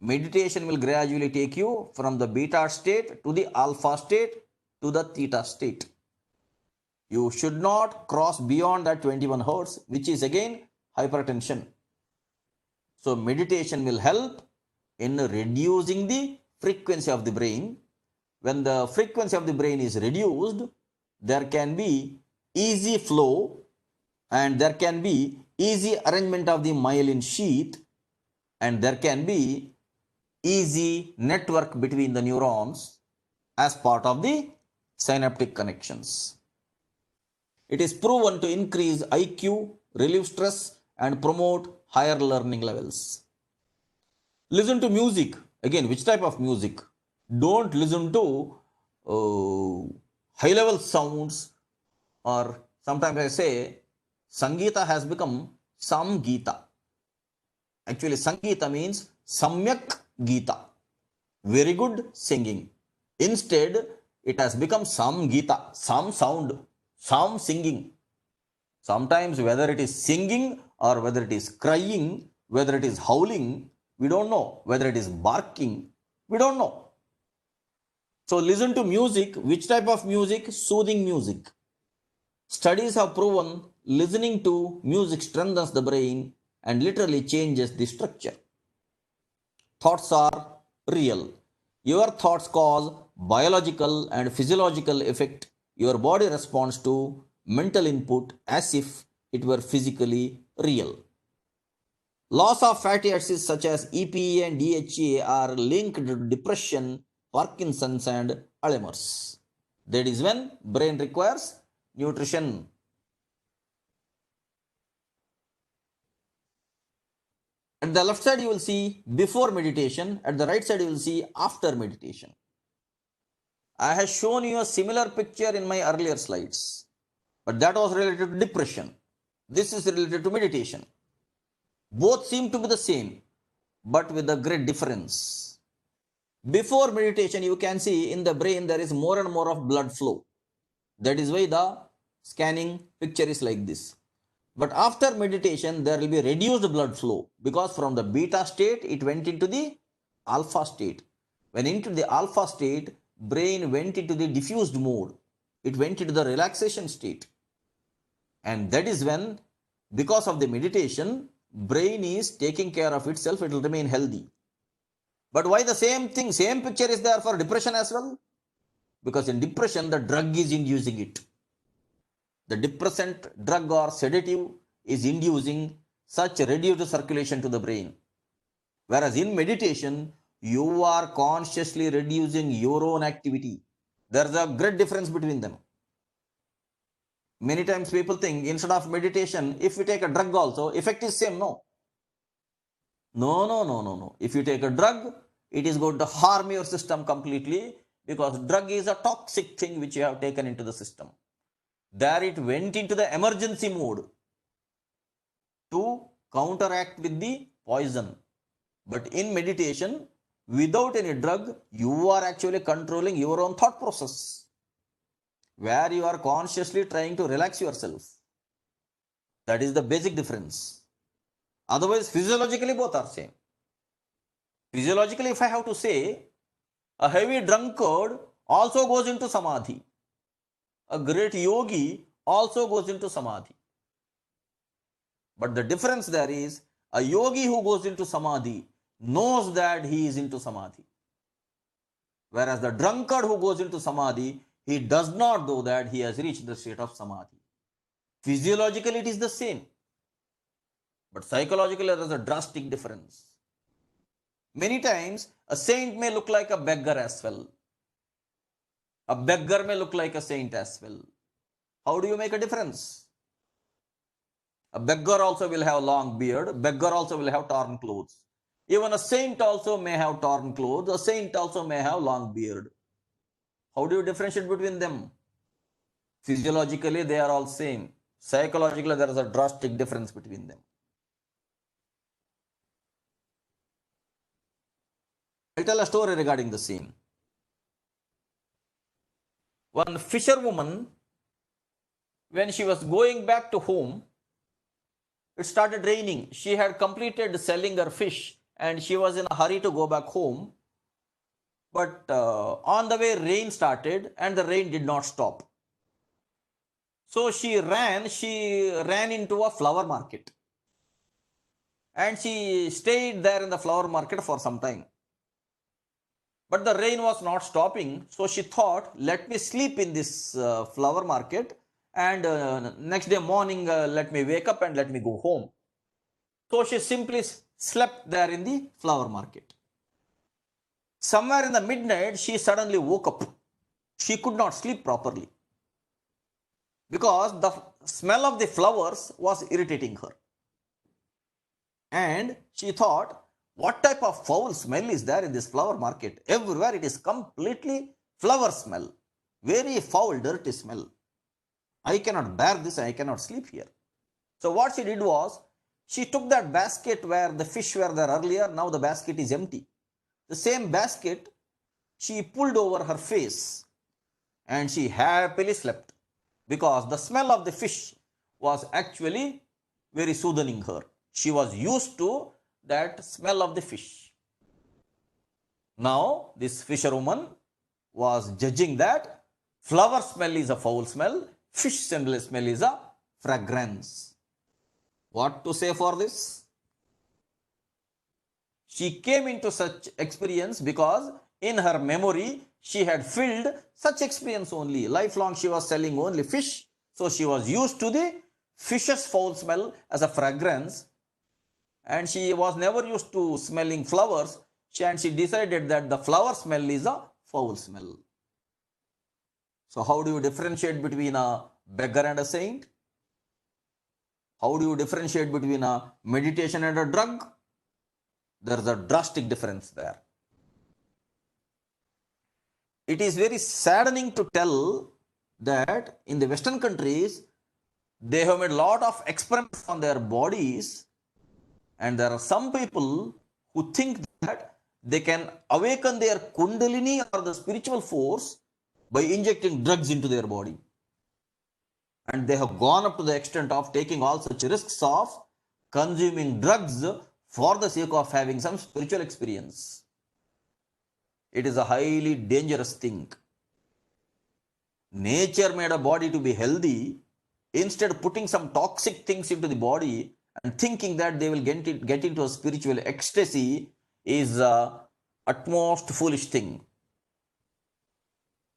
meditation will gradually take you from the beta state to the alpha state to the theta state. You should not cross beyond that 21 hertz, which is again hypertension. So meditation will help in reducing the frequency of the brain. When the frequency of the brain is reduced, there can be easy flow and there can be easy arrangement of the myelin sheath, and there can be easy network between the neurons as part of the synaptic connections. It is proven to increase IQ, relieve stress, and promote higher learning levels. Listen to music. Again, which type of music? Don't listen to high level sounds, or sometimes I say Sangeeta has become Samgeeta. Actually, Sangeeta means Samyak Geeta, very good singing. Instead, it has become Samgeeta, some sound, some singing. Sometimes whether it is singing or whether it is crying, whether it is howling, we don't know. Whether it is barking, we don't know. So listen to music. Which type of music? Soothing music. Studies have proven listening to music strengthens the brain and literally changes the structure. Thoughts are real. Your thoughts cause biological and physiological effect. Your body responds to mental input as if it were physically real. Loss of fatty acids such as EPA and DHA are linked to depression, Parkinson's, and Alzheimer's. That is when brain requires nutrition. At the left side, you will see before meditation. At the right side, you will see after meditation. I have shown you a similar picture in my earlier slides, but that was related to depression. This is related to meditation. Both seem to be the same, but with a great difference. Before meditation, you can see in the brain there is more and more of blood flow. That is why the scanning picture is like this. But after meditation, there will be reduced blood flow because from the beta state, it went into the alpha state. When into the alpha state, brain went into the diffused mode. It went into the relaxation state. And that is when, because of the meditation, brain is taking care of itself, it will remain healthy. But why the same thing, same picture is there for depression as well? Because in depression, the drug is inducing it. The depressant drug or sedative is inducing such reduced circulation to the brain. Whereas in meditation, you are consciously reducing your own activity. There's a great difference between them. Many times people think instead of meditation, if we take a drug also, effect is same. No. No. If you take a drug, it is going to harm your system completely because drug is a toxic thing which you have taken into the system. There it went into the emergency mode to counteract with the poison. But in meditation, without any drug, you are actually controlling your own thought process, where you are consciously trying to relax yourself. That is the basic difference. Otherwise, physiologically, both are same. Physiologically, if I have to say, a heavy drunkard also goes into samadhi. A great yogi also goes into samadhi. But the difference there is, a yogi who goes into samadhi knows that he is into samadhi. Whereas the drunkard who goes into samadhi, he does not know that he has reached the state of samadhi. Physiologically, it is the same. But psychologically, there is a drastic difference. Many times, a saint may look like a beggar as well. A beggar may look like a saint as well. How do you make a difference? A beggar also will have long beard. A beggar also will have torn clothes. Even a saint also may have torn clothes. A saint also may have long beard. How do you differentiate between them? Physiologically, they are all same. Psychologically, there is a drastic difference between them. I'll tell a story regarding the same. One fisherwoman, when she was going back to home, it started raining. She had completed selling her fish and she was in a hurry to go back home. But on the way, rain started and the rain did not stop. So she ran into a flower market. And she stayed there in the flower market for some time. But the rain was not stopping. So she thought, let me sleep in this flower market. And next day morning, let me wake up and let me go home. So she simply slept there in the flower market. Somewhere in the midnight, she suddenly woke up. She could not sleep properly because the smell of the flowers was irritating her. And she thought, what type of foul smell is there in this flower market? Everywhere it is completely flower smell. Very foul, dirty smell. I cannot bear this. I cannot sleep here. So what she did was, she took that basket where the fish were there earlier. Now the basket is empty. The same basket she pulled over her face and she happily slept because the smell of the fish was actually very soothing her. She was used to that smell of the fish. Now, this fisherwoman was judging that flower smell is a foul smell, fish smell is a fragrance. What to say for this? She came into such experience because in her memory she had filled such experience only. Lifelong she was selling only fish. So she was used to the fish's foul smell as a fragrance, and she was never used to smelling flowers, and she decided that the flower smell is a foul smell. So how do you differentiate between a beggar and a saint? How do you differentiate between a meditation and a drug? There's a drastic difference there. It is very saddening to tell that in the Western countries, they have made a lot of experiments on their bodies, and there are some people who think that they can awaken their kundalini or the spiritual force by injecting drugs into their body. And they have gone up to the extent of taking all such risks of consuming drugs for the sake of having some spiritual experience. It is a highly dangerous thing. Nature made a body to be healthy. Instead, putting some toxic things into the body and thinking that they will get into a spiritual ecstasy is a utmost foolish thing.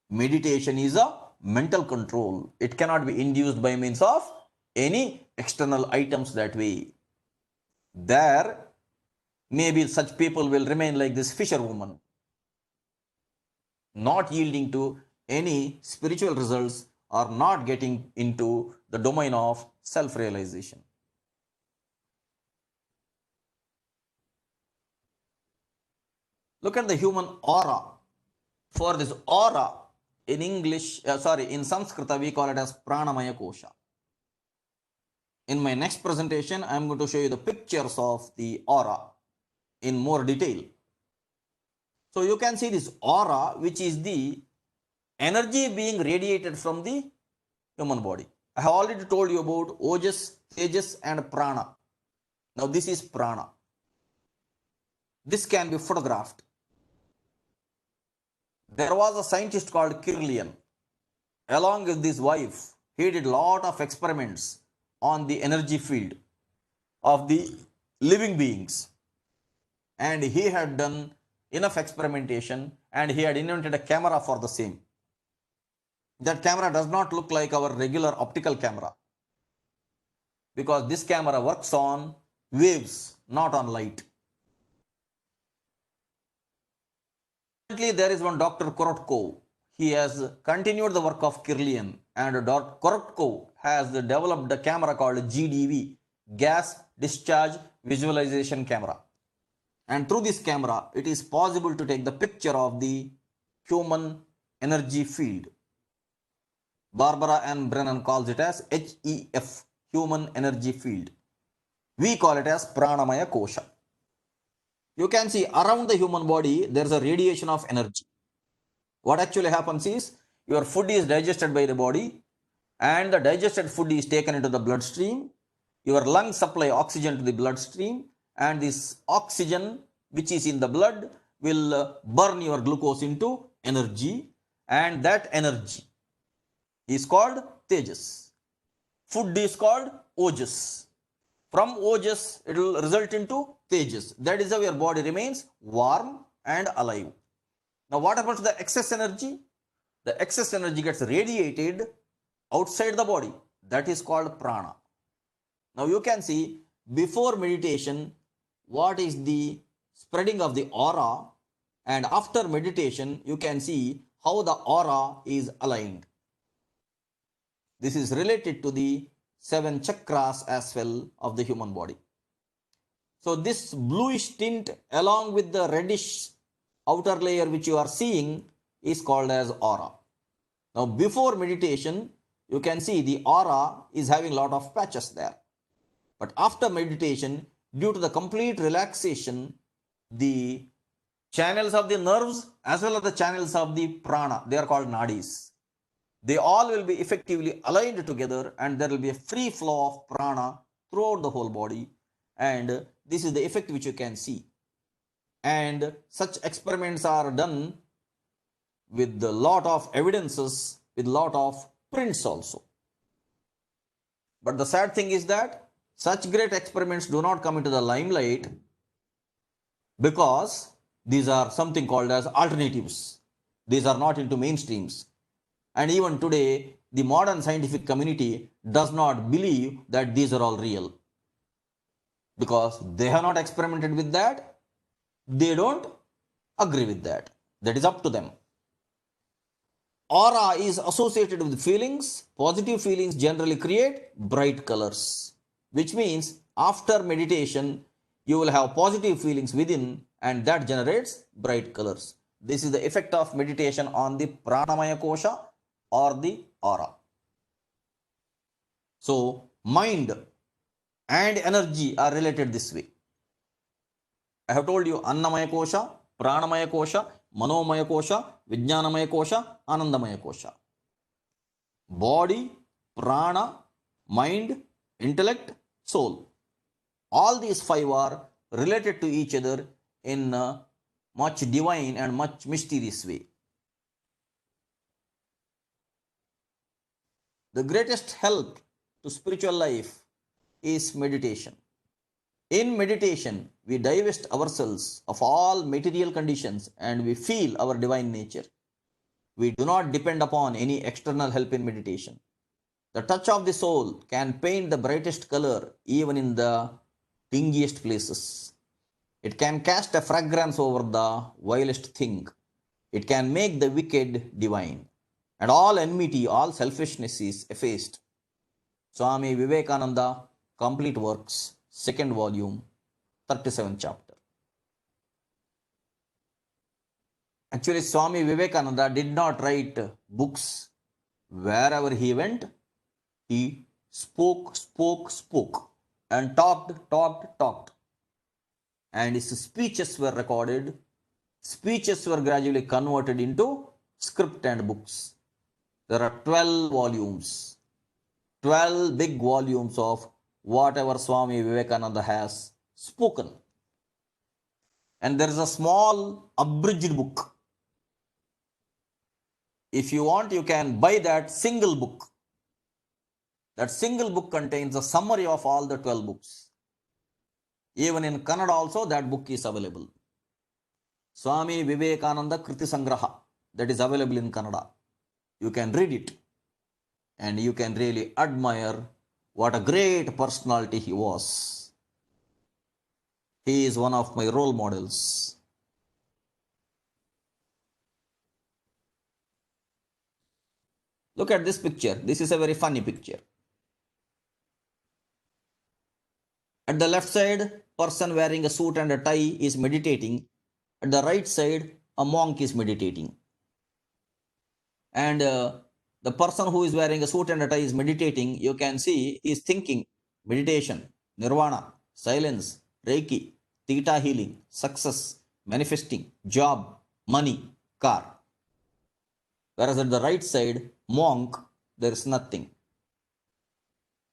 Meditation is a mental control. It cannot be induced by means of any external items that way. There, maybe such people will remain like this fisherwoman, not yielding to any spiritual results or not getting into the domain of self-realization. Look at the human aura. For this aura, in in Sanskrit, we call it as Pranamaya Kosha. In my next presentation, I am going to show you the pictures of the aura in more detail. So you can see this aura, which is the energy being radiated from the human body. I have already told you about Ojas, Tejas and Prana. Now this is Prana. This can be photographed. There was a scientist called Kirlian. Along with his wife, he did a lot of experiments on the energy field of the living beings. And he had done enough experimentation, and he had invented a camera for the same. That camera does not look like our regular optical camera, because this camera works on waves, not on light. Currently, there is one Dr. Korotkov. He has continued the work of Kirlian, and Dr. Korotkov has developed a camera called GDV, Gas Discharge Visualization Camera. And through this camera, it is possible to take the picture of the human energy field. Barbara Ann Brennan calls it as HEF, human energy field. We call it as Pranamaya Kosha. You can see around the human body, there is a radiation of energy. What actually happens is, your food is digested by the body, and the digested food is taken into the bloodstream. Your lungs supply oxygen to the bloodstream, and this oxygen which is in the blood will burn your glucose into energy, and that energy is called Tejas. Food is called Ojas. From Ojas, it will result into Tejas. That is how your body remains warm and alive. Now, what happens to the excess energy? The excess energy gets radiated outside the body. That is called Prana. Now, you can see before meditation, what is the spreading of the aura, and after meditation, you can see how the aura is aligned. This is related to the 7 chakras as well of the human body. So this bluish tint along with the reddish outer layer which you are seeing is called as aura. Now before meditation, you can see the aura is having a lot of patches there. But after meditation, due to the complete relaxation, the channels of the nerves as well as the channels of the prana, they are called nadis. they all will be effectively aligned together, and there will be a free flow of prana throughout the whole body. And this is the effect which you can see. And such experiments are done with a lot of evidences, with a lot of prints also. But the sad thing is that such great experiments do not come into the limelight because these are something called as alternatives. These are not into mainstreams. And even today, the modern scientific community does not believe that these are all real, because they have not experimented with that. They don't agree with that. That is up to them. Aura is associated with feelings. Positive feelings generally create bright colors, which means after meditation, you will have positive feelings within, and that generates bright colors. This is the effect of meditation on the pranamaya kosha or the aura. So, mind and energy are related this way. I have told you Annamaya kosha, Pranamaya kosha, Manomaya kosha, Vijnanamaya kosha, Anandamaya kosha. Body, prana, mind, intellect, soul. All these five are related to each other in a much divine and much mysterious way. The greatest help to spiritual life is meditation. In meditation, we divest ourselves of all material conditions and we feel our divine nature. We do not depend upon any external help in meditation. The touch of the soul can paint the brightest color even in the dingiest places. It can cast a fragrance over the vilest thing. It can make the wicked divine. And all enmity, all selfishness is effaced. Swami Vivekananda, Complete Works, 2nd volume, 37th chapter. Actually, Swami Vivekananda did not write books. Wherever he went, he spoke, and talked. And his speeches were recorded. Speeches were gradually converted into script and books. There are 12 volumes, 12 big volumes of whatever Swami Vivekananda has spoken. And there is a small abridged book. If you want, you can buy that single book. That single book contains a summary of all the 12 books. Even in Kannada also, that book is available. Swami Vivekananda Kriti Sangraha, that is available in Kannada. You can read it and you can really admire what a great personality he was. He is one of my role models. Look at this picture. This is a very funny picture. At the left side, person wearing a suit and a tie is meditating. At the right side, a monk is meditating. And the person who is wearing a suit and a tie is meditating. You can see he is thinking meditation, nirvana, silence, reiki, theta healing, success, manifesting, job, money, car. Whereas at the right side, monk, there is nothing.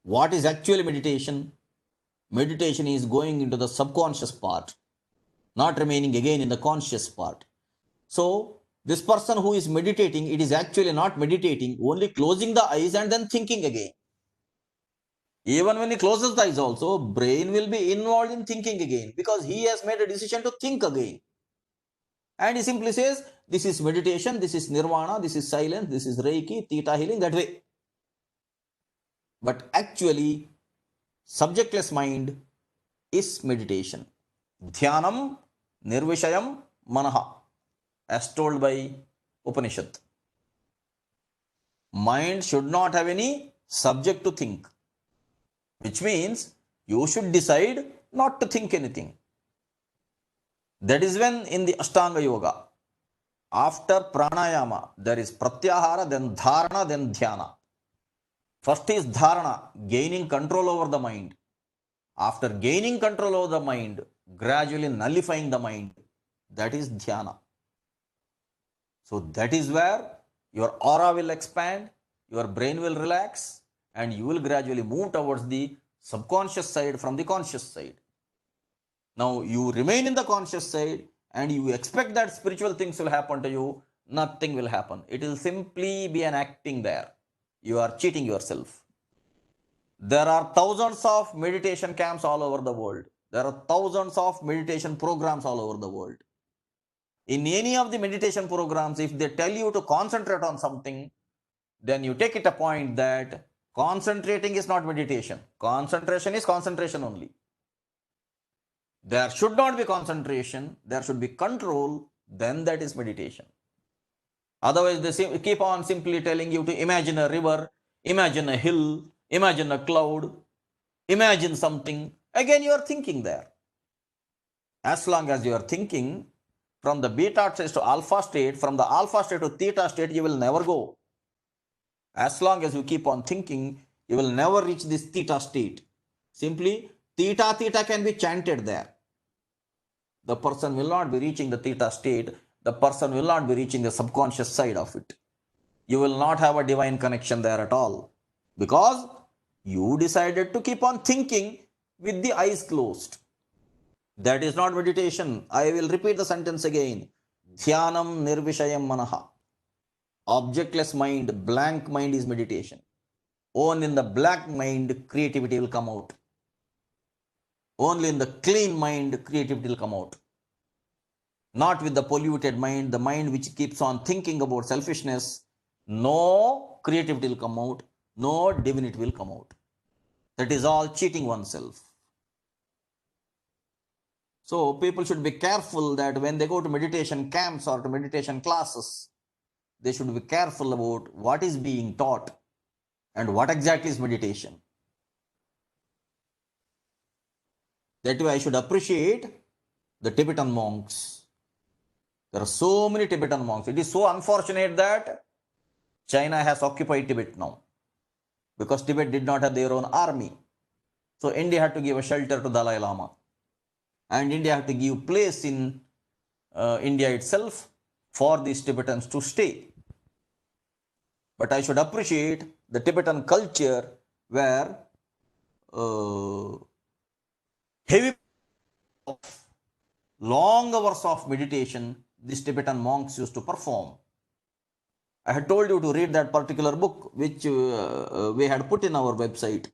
What is actually meditation? Meditation is going into the subconscious part, not remaining again in the conscious part. So, this person who is meditating, it is actually not meditating, only closing the eyes and then thinking again. Even when he closes the eyes also, brain will be involved in thinking again because he has made a decision to think again. And he simply says, this is meditation, this is nirvana, this is silence, this is reiki, theta healing, that way. But actually, subjectless mind is meditation. Dhyanam nirvishayam manaha, as told by Upanishad. Mind should not have any subject to think, which means you should decide not to think anything. That is when in the Ashtanga Yoga, after pranayama, there is pratyahara, then dharana, then dhyana. First is dharana, gaining control over the mind. After gaining control over the mind, gradually nullifying the mind, that is dhyana. So that is where your aura will expand, your brain will relax and you will gradually move towards the subconscious side from the conscious side. Now you remain in the conscious side and you expect that spiritual things will happen to you. Nothing will happen. It will simply be an acting there. You are cheating yourself. There are thousands of meditation camps all over the world. There are thousands of meditation programs all over the world. In any of the meditation programs, if they tell you to concentrate on something, then you take it a point that concentrating is not meditation. Concentration is concentration only. There should not be concentration, there should be control, then that is meditation. Otherwise, they keep on simply telling you to imagine a river, imagine a hill, imagine a cloud, imagine something. Again, you are thinking there. As long as you are thinking, from the beta state to alpha state, from the alpha state to theta state, you will never go. As long as you keep on thinking, you will never reach this theta state. Simply, theta can be chanted there. The person will not be reaching the theta state. The person will not be reaching the subconscious side of it. You will not have a divine connection there at all. Because you decided to keep on thinking with the eyes closed. That is not meditation. I will repeat the sentence again. Dhyanam nirvishayam manaha. Objectless mind, blank mind is meditation. Only in the black mind, creativity will come out. Only in the clean mind, creativity will come out. Not with the polluted mind, the mind which keeps on thinking about selfishness. No creativity will come out. No divinity will come out. That is all cheating oneself. So people should be careful that when they go to meditation camps or to meditation classes, they should be careful about what is being taught and what exactly is meditation. That way I should appreciate the Tibetan monks. There are so many Tibetan monks. It is so unfortunate that China has occupied Tibet now, because Tibet did not have their own army. So India had to give a shelter to Dalai Lama. And India had to give place in India itself for these Tibetans to stay. But I should appreciate the Tibetan culture where heavy long hours of meditation these Tibetan monks used to perform. I had told you to read that particular book which we had put in our website.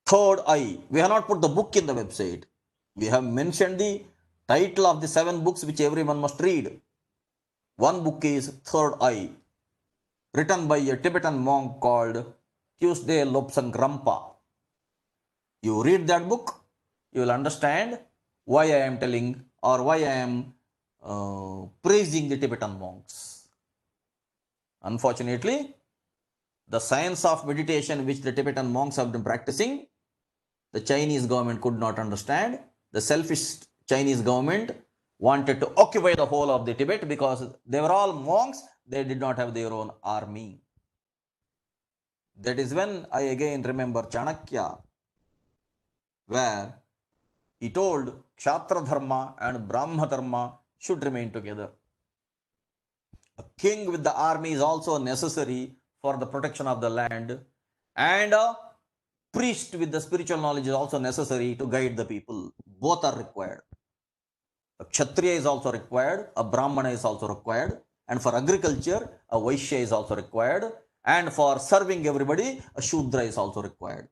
Third Eye. We have not put the book in the website. We have mentioned the title of the 7 books which everyone must read. One book is Third Eye, written by a Tibetan monk called Tuesday Lobsang Rampa. You read that book, you will understand why I am telling or why I am praising the Tibetan monks. Unfortunately, the science of meditation which the Tibetan monks have been practicing, the Chinese government could not understand. The selfish Chinese government wanted to occupy the whole of the Tibet because they were all monks. They did not have their own army. That is when I again remember Chanakya, where he told Kshatriya Dharma and Brahma Dharma should remain together. A king with the army is also necessary for the protection of the land, and a priest with the spiritual knowledge is also necessary to guide the people. Both are required. A Kshatriya is also required, a Brahmana is also required, and for agriculture, a Vaishya is also required, and for serving everybody, a Shudra is also required.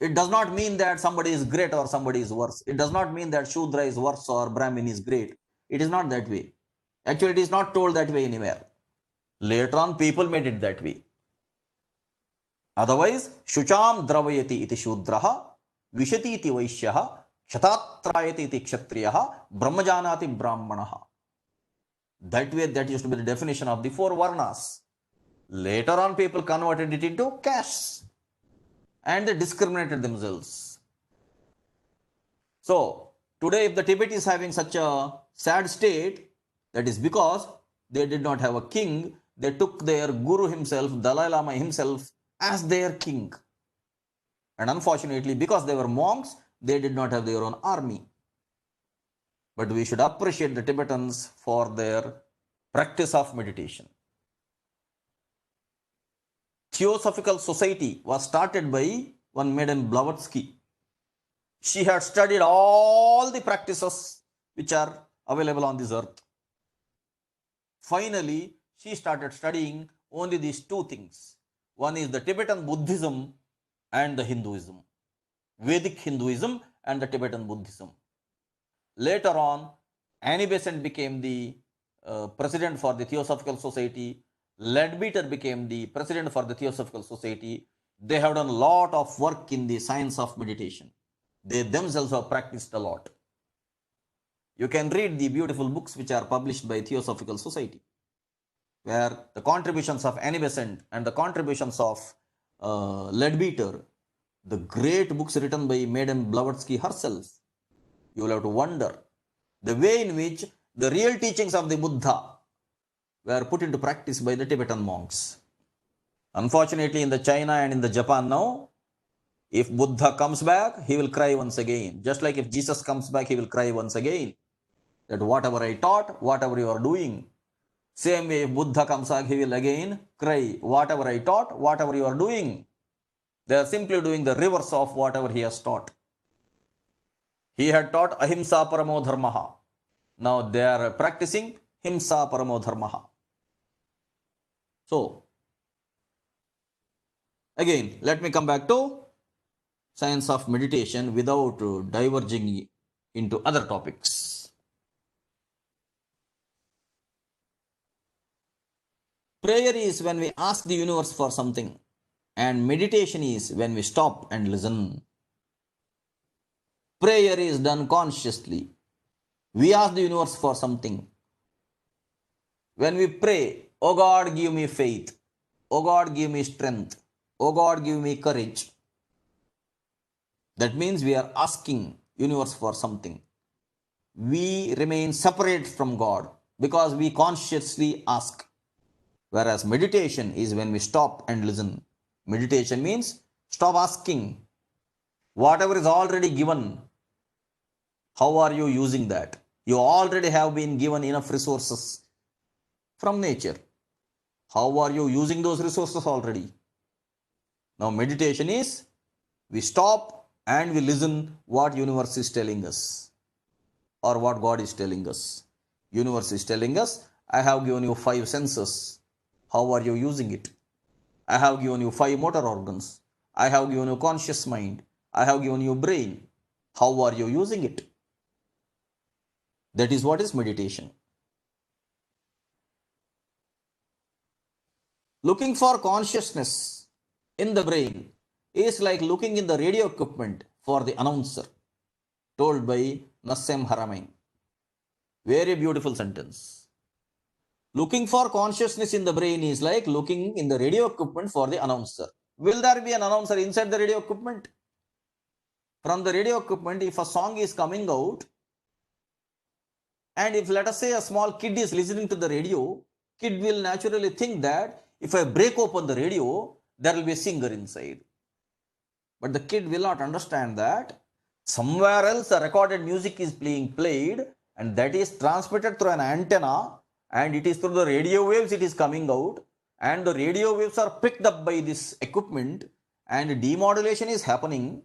It does not mean that somebody is great or somebody is worse. It does not mean that Shudra is worse or Brahmin is great. It is not that way. Actually, it is not told that way anywhere. Later on, people made it that way. Otherwise, Shucham Dravayati iti Shudraha, Vishati iti Vaishyaha, Kshatrayati iti Kshatriyaha, Brahmajanati Brahmanaha. That way, that used to be the definition of the 4 Varnas. Later on, people converted it into castes and they discriminated themselves. So, today, if the Tibet is having such a sad state, that is because they did not have a king. They took their guru himself, Dalai Lama himself, as their king. And unfortunately, because they were monks, they did not have their own army. But we should appreciate the Tibetans for their practice of meditation. Theosophical Society was started by one maiden Blavatsky. She had studied all the practices which are available on this earth. Finally, she started studying only these two things. One is the Tibetan Buddhism and the Hinduism, Vedic Hinduism and the Tibetan Buddhism. Later on, Annie Besant became the president for the Theosophical Society. Leadbeater became the president for the Theosophical Society. They have done a lot of work in the science of meditation. They themselves have practiced a lot. You can read the beautiful books which are published by Theosophical Society, where the contributions of Annie Besant and the contributions of Leadbeater, the great books written by Madame Blavatsky herself, you will have to wonder the way in which the real teachings of the Buddha were put into practice by the Tibetan monks. Unfortunately, in the China and in the Japan now, if Buddha comes back, he will cry once again. Just like if Jesus comes back, he will cry once again. That whatever I taught, whatever you are doing. Same way, if Buddha comes back, he will again cry. Whatever I taught, whatever you are doing. They are simply doing the reverse of whatever he has taught. He had taught ahimsa paramo dharmaha. Now they are practicing himsa paramo dharmaha. So, again, let me come back to science of meditation without diverging into other topics. Prayer is when we ask the universe for something, and meditation is when we stop and listen. Prayer is done consciously. We ask the universe for something. When we pray, oh God, give me faith. Oh God, give me strength. Oh God, give me courage. That means we are asking universe for something. We remain separate from God because we consciously ask. Whereas meditation is when we stop and listen. Meditation means stop asking. Whatever is already given, how are you using that? You already have been given enough resources from nature. How are you using those resources already? Now meditation is we stop and we listen what universe is telling us or what God is telling us. Universe is telling us, I have given you 5 senses. How are you using it? I have given you 5 motor organs. I have given you conscious mind. I have given you brain. How are you using it? That is what is meditation. Looking for consciousness in the brain is like looking in the radio equipment for the announcer, told by Nassim Haramein. Very beautiful sentence. Looking for consciousness in the brain is like looking in the radio equipment for the announcer. Will there be an announcer inside the radio equipment? From the radio equipment, if a song is coming out, and if let us say a small kid is listening to the radio, kid will naturally think that if I break open the radio, there will be a singer inside. But the kid will not understand that somewhere else the recorded music is being played and that is transmitted through an antenna and it is through the radio waves it is coming out and the radio waves are picked up by this equipment and demodulation is happening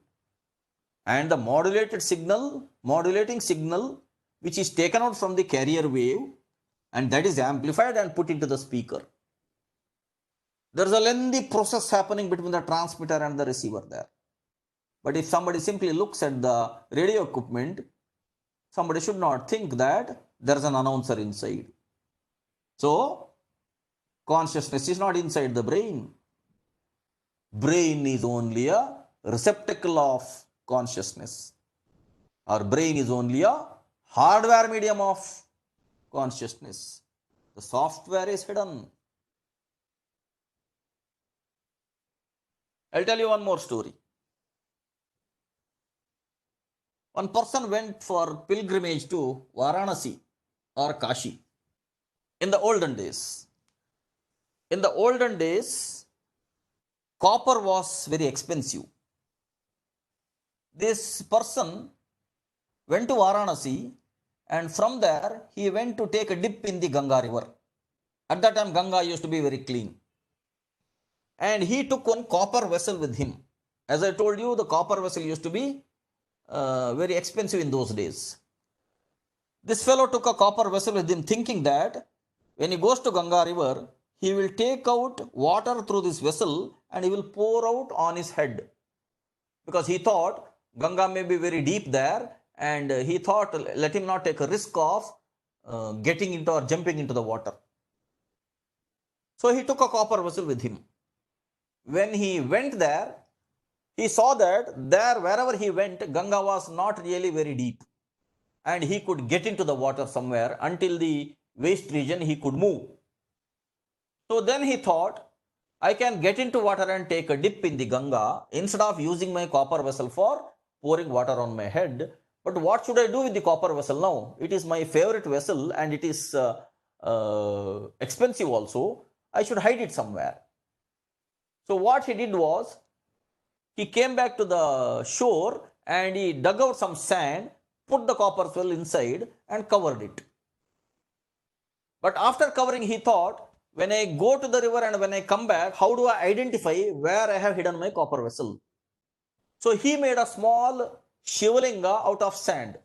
and the modulating signal which is taken out from the carrier wave and that is amplified and put into the speaker. There is a lengthy process happening between the transmitter and the receiver there. But if somebody simply looks at the radio equipment, somebody should not think that there is an announcer inside. So, consciousness is not inside the brain. Brain is only a receptacle of consciousness. Our brain is only a hardware medium of consciousness. The software is hidden. I'll tell you one more story. One person went for pilgrimage to Varanasi or Kashi in the olden days. In the olden days, copper was very expensive. This person went to Varanasi and from there he went to take a dip in the Ganga river. At that time Ganga used to be very clean. and he took one copper vessel with him. As I told you, the copper vessel used to be very expensive in those days. This fellow took a copper vessel with him, thinking that when he goes to Ganga river, he will take out water through this vessel and he will pour out on his head. Because he thought Ganga may be very deep there, and he thought, let him not take a risk of getting into or jumping into the water. So he took a copper vessel with him. When he went there, he saw that there, wherever he went, Ganga was not really very deep, and he could get into the water somewhere until the waist region he could move. So then he thought, I can get into water and take a dip in the Ganga instead of using my copper vessel for pouring water on my head. But what should I do with the copper vessel now? It is my favorite vessel and it is expensive also. I should hide it somewhere. So what he did was, he came back to the shore and he dug out some sand, put the copper vessel inside and covered it. But after covering, he thought, when I go to the river and when I come back, how do I identify where I have hidden my copper vessel? So he made a small Shivlinga out of sand.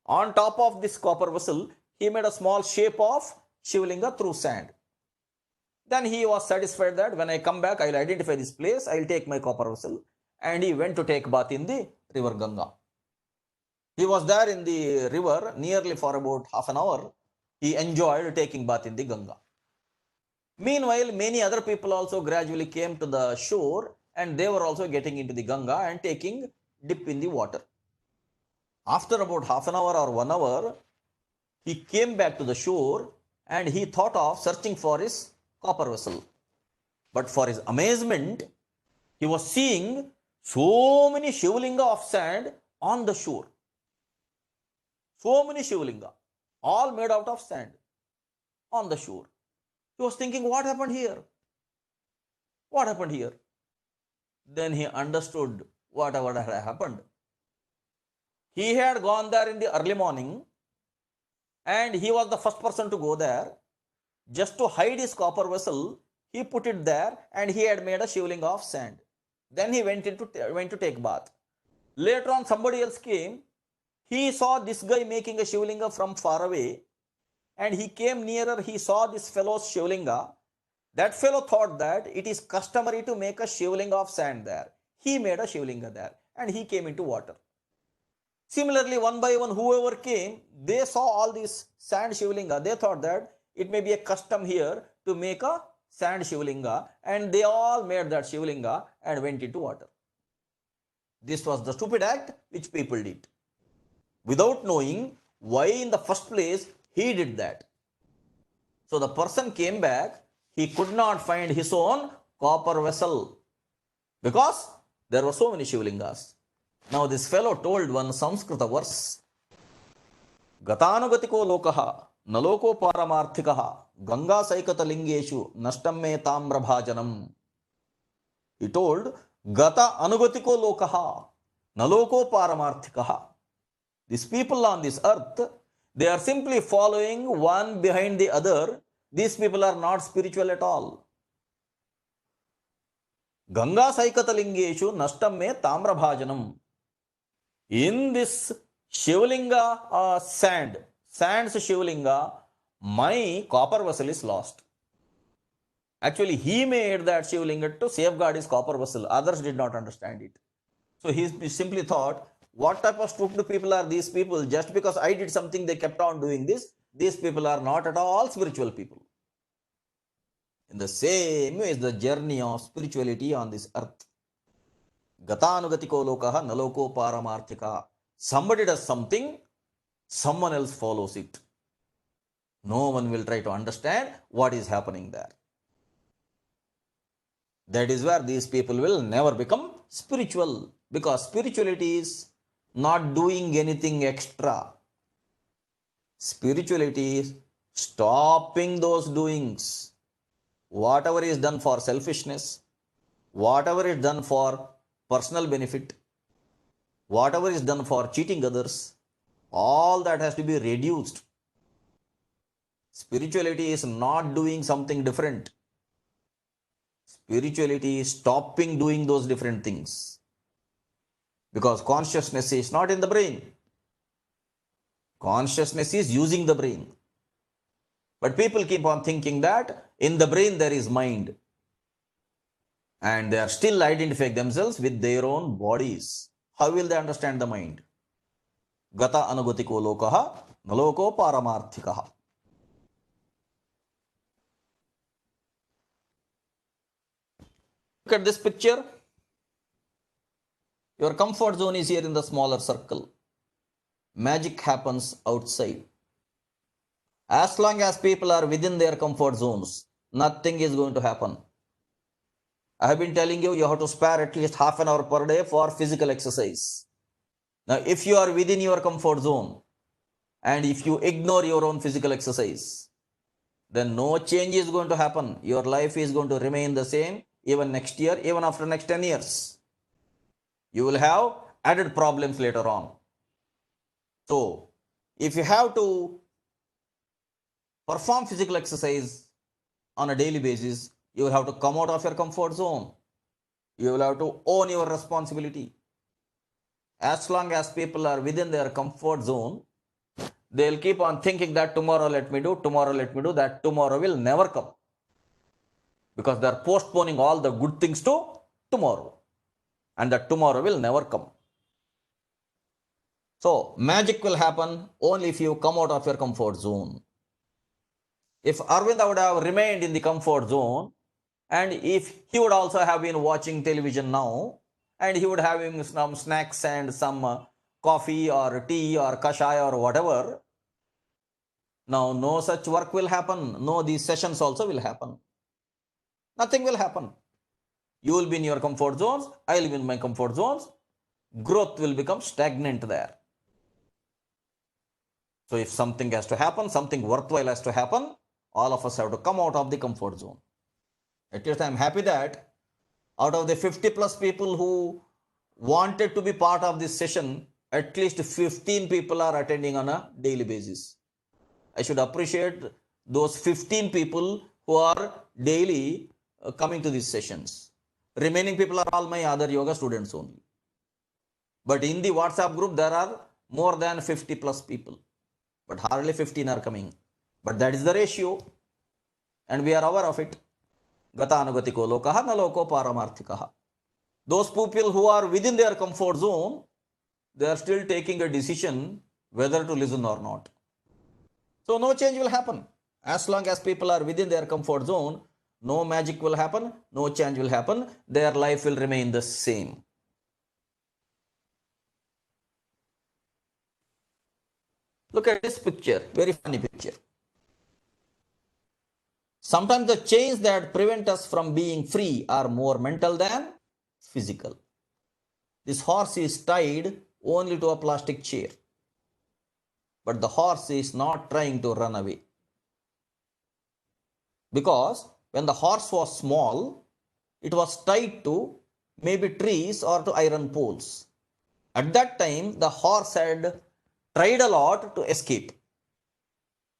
On top of this copper vessel, he made a small shape of Shivlinga through sand. Then he was satisfied that when I come back, I will identify this place, I will take my copper vessel. And he went to take bath in the river Ganga. He was there in the river nearly for about half an hour. He enjoyed taking bath in the Ganga. Meanwhile, many other people also gradually came to the shore and they were also getting into the Ganga and taking dip in the water. After about half an hour or 1 hour, he came back to the shore and he thought of searching for his copper vessel. But for his amazement, he was seeing so many Shivlinga of sand on the shore. So many Shivlinga, all made out of sand on the shore. He was thinking, what happened here? What happened here? Then he understood whatever had happened. He had gone there in the early morning and he was the first person to go there. Just to hide his copper vessel, he put it there and he had made a Shivlinga of sand. Then he went to take bath. Later on, somebody else came. He saw this guy making a Shivlinga from far away. And he came nearer, he saw this fellow's Shivlinga. That fellow thought that it is customary to make a Shivlinga of sand there. He made a Shivlinga there and he came into water. Similarly, one by one, whoever came, they saw all these sand Shivlinga. They thought that it may be a custom here to make a sand Shivlinga, and they all made that Shivlinga and went into water. This was the stupid act which people did, without knowing why in the first place he did that. So the person came back, he could not find his own copper vessel because there were so many Shivlingas. Now this fellow told one Sanskrit verse, Gatanugatiko lokaha naloko paramarthikaha Ganga saikata lingeshu nashtam me tamra bhajanam. He told, Gata anugatiko lokaha naloko paramarthikaha. These people on this earth, they are simply following one behind the other. These people are not spiritual at all. Ganga saikata lingeshu nashtam me tamra bhajanam. In this Shivlinga sand's Shivlinga, my copper vessel is lost. Actually, he made that Shivlinga to safeguard his copper vessel. Others did not understand it. So he simply thought, what type of stupid people are these people? Just because I did something, they kept on doing this. These people are not at all spiritual people. In the same way is the journey of spirituality on this earth. Gatanugatiko lokaha naloko paramarthika. Somebody does something, someone else follows it. No one will try to understand what is happening there. That is where these people will never become spiritual, because spirituality is not doing anything extra. Spirituality is stopping those doings. Whatever is done for selfishness, whatever is done for personal benefit, whatever is done for cheating others, all that has to be reduced. Spirituality is not doing something different. Spirituality is stopping doing those different things. Because consciousness is not in the brain. Consciousness is using the brain. But people keep on thinking that in the brain there is mind. And they are still identifying themselves with their own bodies. How will they understand the mind? Gata anugotiko lokaha naloko paramarthikaha. Look at this picture. Your comfort zone is here in the smaller circle. Magic happens outside. As long as people are within their comfort zones, nothing is going to happen. I have been telling you, you have to spare at least half an hour per day for physical exercise. Now, if you are within your comfort zone and if you ignore your own physical exercise, then no change is going to happen. Your life is going to remain the same even next year, even after next 10 years. You will have added problems later on. So, if you have to perform physical exercise on a daily basis, you will have to come out of your comfort zone. You will have to own your responsibility. As long as people are within their comfort zone, they'll keep on thinking that tomorrow let me do, that tomorrow will never come. Because they're postponing all the good things to tomorrow. And that tomorrow will never come. So, magic will happen only if you come out of your comfort zone. If Arvind would have remained in the comfort zone, and if he would also have been watching television now, and he would have some snacks and some coffee or tea or kashaya or whatever, now no such work will happen. No, these sessions also will happen. Nothing will happen. You will be in your comfort zones, I will be in my comfort zones. Growth will become stagnant there. So if something has to happen, something worthwhile has to happen, all of us have to come out of the comfort zone. At least I am happy that out of the 50 plus people who wanted to be part of this session, at least 15 people are attending on a daily basis. I should appreciate those 15 people who are daily coming to these sessions. Remaining people are all my other yoga students only. But in the WhatsApp group, there are more than 50 plus people. But hardly 15 are coming. But that is the ratio. And we are aware of it. Gata anugatiko lokaha naloko paramarthikaha. Those people who are within their comfort zone, they are still taking a decision whether to listen or not. So no change will happen. As long as people are within their comfort zone, no magic will happen, no change will happen, their life will remain the same. Look at this picture, very funny picture. Sometimes the chains that prevent us from being free are more mental than physical. This horse is tied only to a plastic chair. But the horse is not trying to run away. Because when the horse was small, it was tied to maybe trees or to iron poles. At that time, the horse had tried a lot to escape.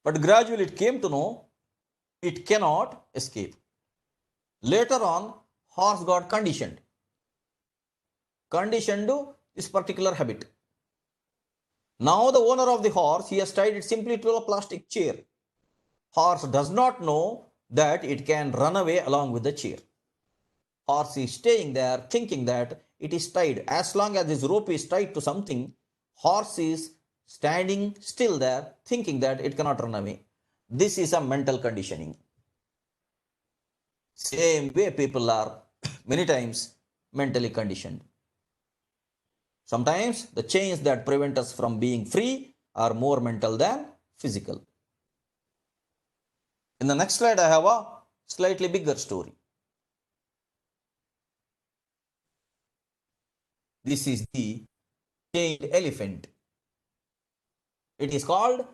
But gradually it came to know it cannot escape. Later on, horse got conditioned to this particular habit. Now the owner of the horse, he has tied it simply to a plastic chair. Horse does not know that it can run away along with the chair. Horse is staying there thinking that it is tied. As long as this rope is tied to something, horse is standing still there thinking that it cannot run away. This is a mental conditioning. Same way people are many times mentally conditioned. Sometimes the chains that prevent us from being free are more mental than physical. In the next slide, I have a slightly bigger story. This is the chained elephant. It is called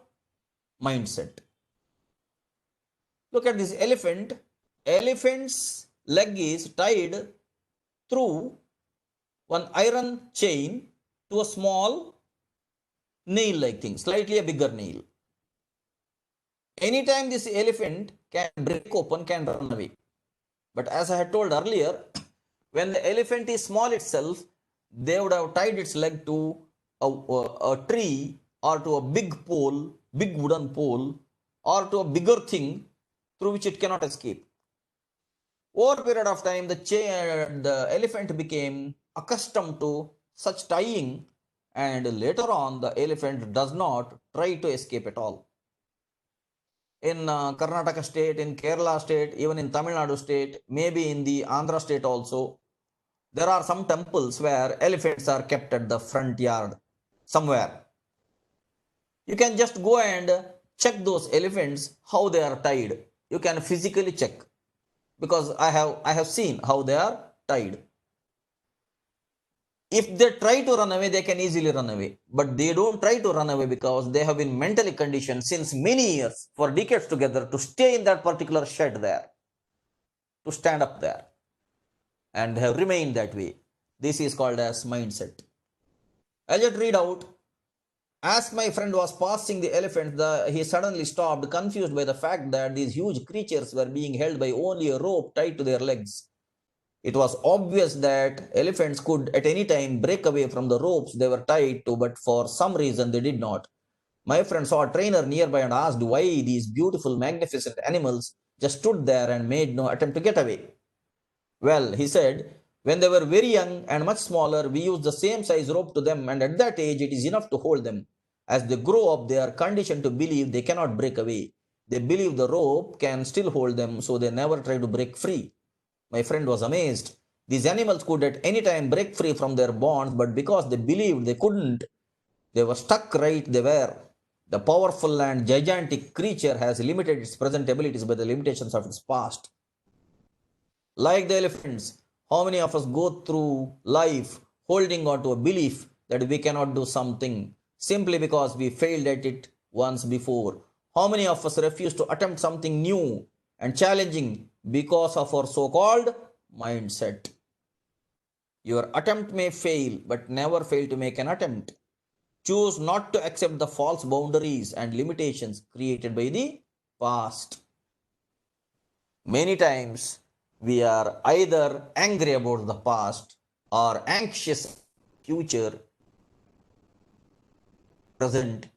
mindset. Look at this elephant. Elephant's leg is tied through one iron chain to a small nail-like thing, slightly a bigger nail. Anytime this elephant can break open, can run away. But as I had told earlier, when the elephant is small itself, they would have tied its leg to a tree or to a big pole, big wooden pole, or to a bigger thing through which it cannot escape. Over a period of time, the elephant became accustomed to such tying, and later on, the elephant does not try to escape at all. In Karnataka state, in Kerala state, even in Tamil Nadu state, maybe in the Andhra state also, there are some temples where elephants are kept at the front yard somewhere. You can just go and check those elephants, how they are tied. You can physically check, because I have seen how they are tied. If they try to run away, they can easily run away. But they don't try to run away because they have been mentally conditioned since many years, for decades together, to stay in that particular shed there, to stand up there, and have remained that way. This is called as mindset. I'll just read out. As my friend was passing the elephant, he suddenly stopped, confused by the fact that these huge creatures were being held by only a rope tied to their legs. It was obvious that elephants could at any time break away from the ropes they were tied to, but for some reason they did not. My friend saw a trainer nearby and asked why these beautiful, magnificent animals just stood there and made no attempt to get away. Well, he said, when they were very young and much smaller, we used the same size rope to them, and at that age it is enough to hold them. As they grow up, they are conditioned to believe they cannot break away. They believe the rope can still hold them, so they never try to break free. My friend was amazed. These animals could at any time break free from their bonds, but because they believed they couldn't, they were stuck right they were. The powerful and gigantic creature has limited its present abilities by the limitations of its past. Like the elephants, how many of us go through life holding on to a belief that we cannot do something simply because we failed at it once before? How many of us refuse to attempt something new and challenging because of our so-called mindset? Your attempt may fail, but never fail to make an attempt. Choose not to accept the false boundaries and limitations created by the past. Many times, we are either angry about the past or anxious future, present.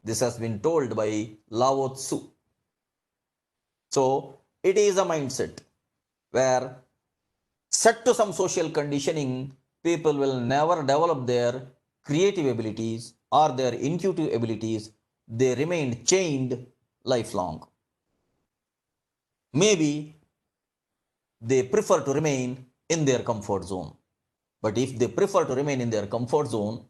This has been told by Lao Tzu. So it is a mindset where, set to some social conditioning, people will never develop their creative abilities or their intuitive abilities. They remain chained lifelong. Maybe they prefer to remain in their comfort zone. But if they prefer to remain in their comfort zone,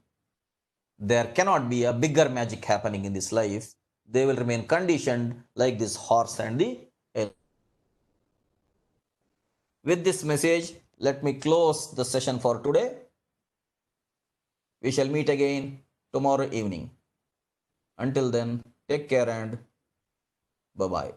there cannot be a bigger magic happening in this life. They will remain conditioned like this horse and the elephant. With this message, let me close the session for today. We shall meet again tomorrow evening. Until then, take care and bye-bye.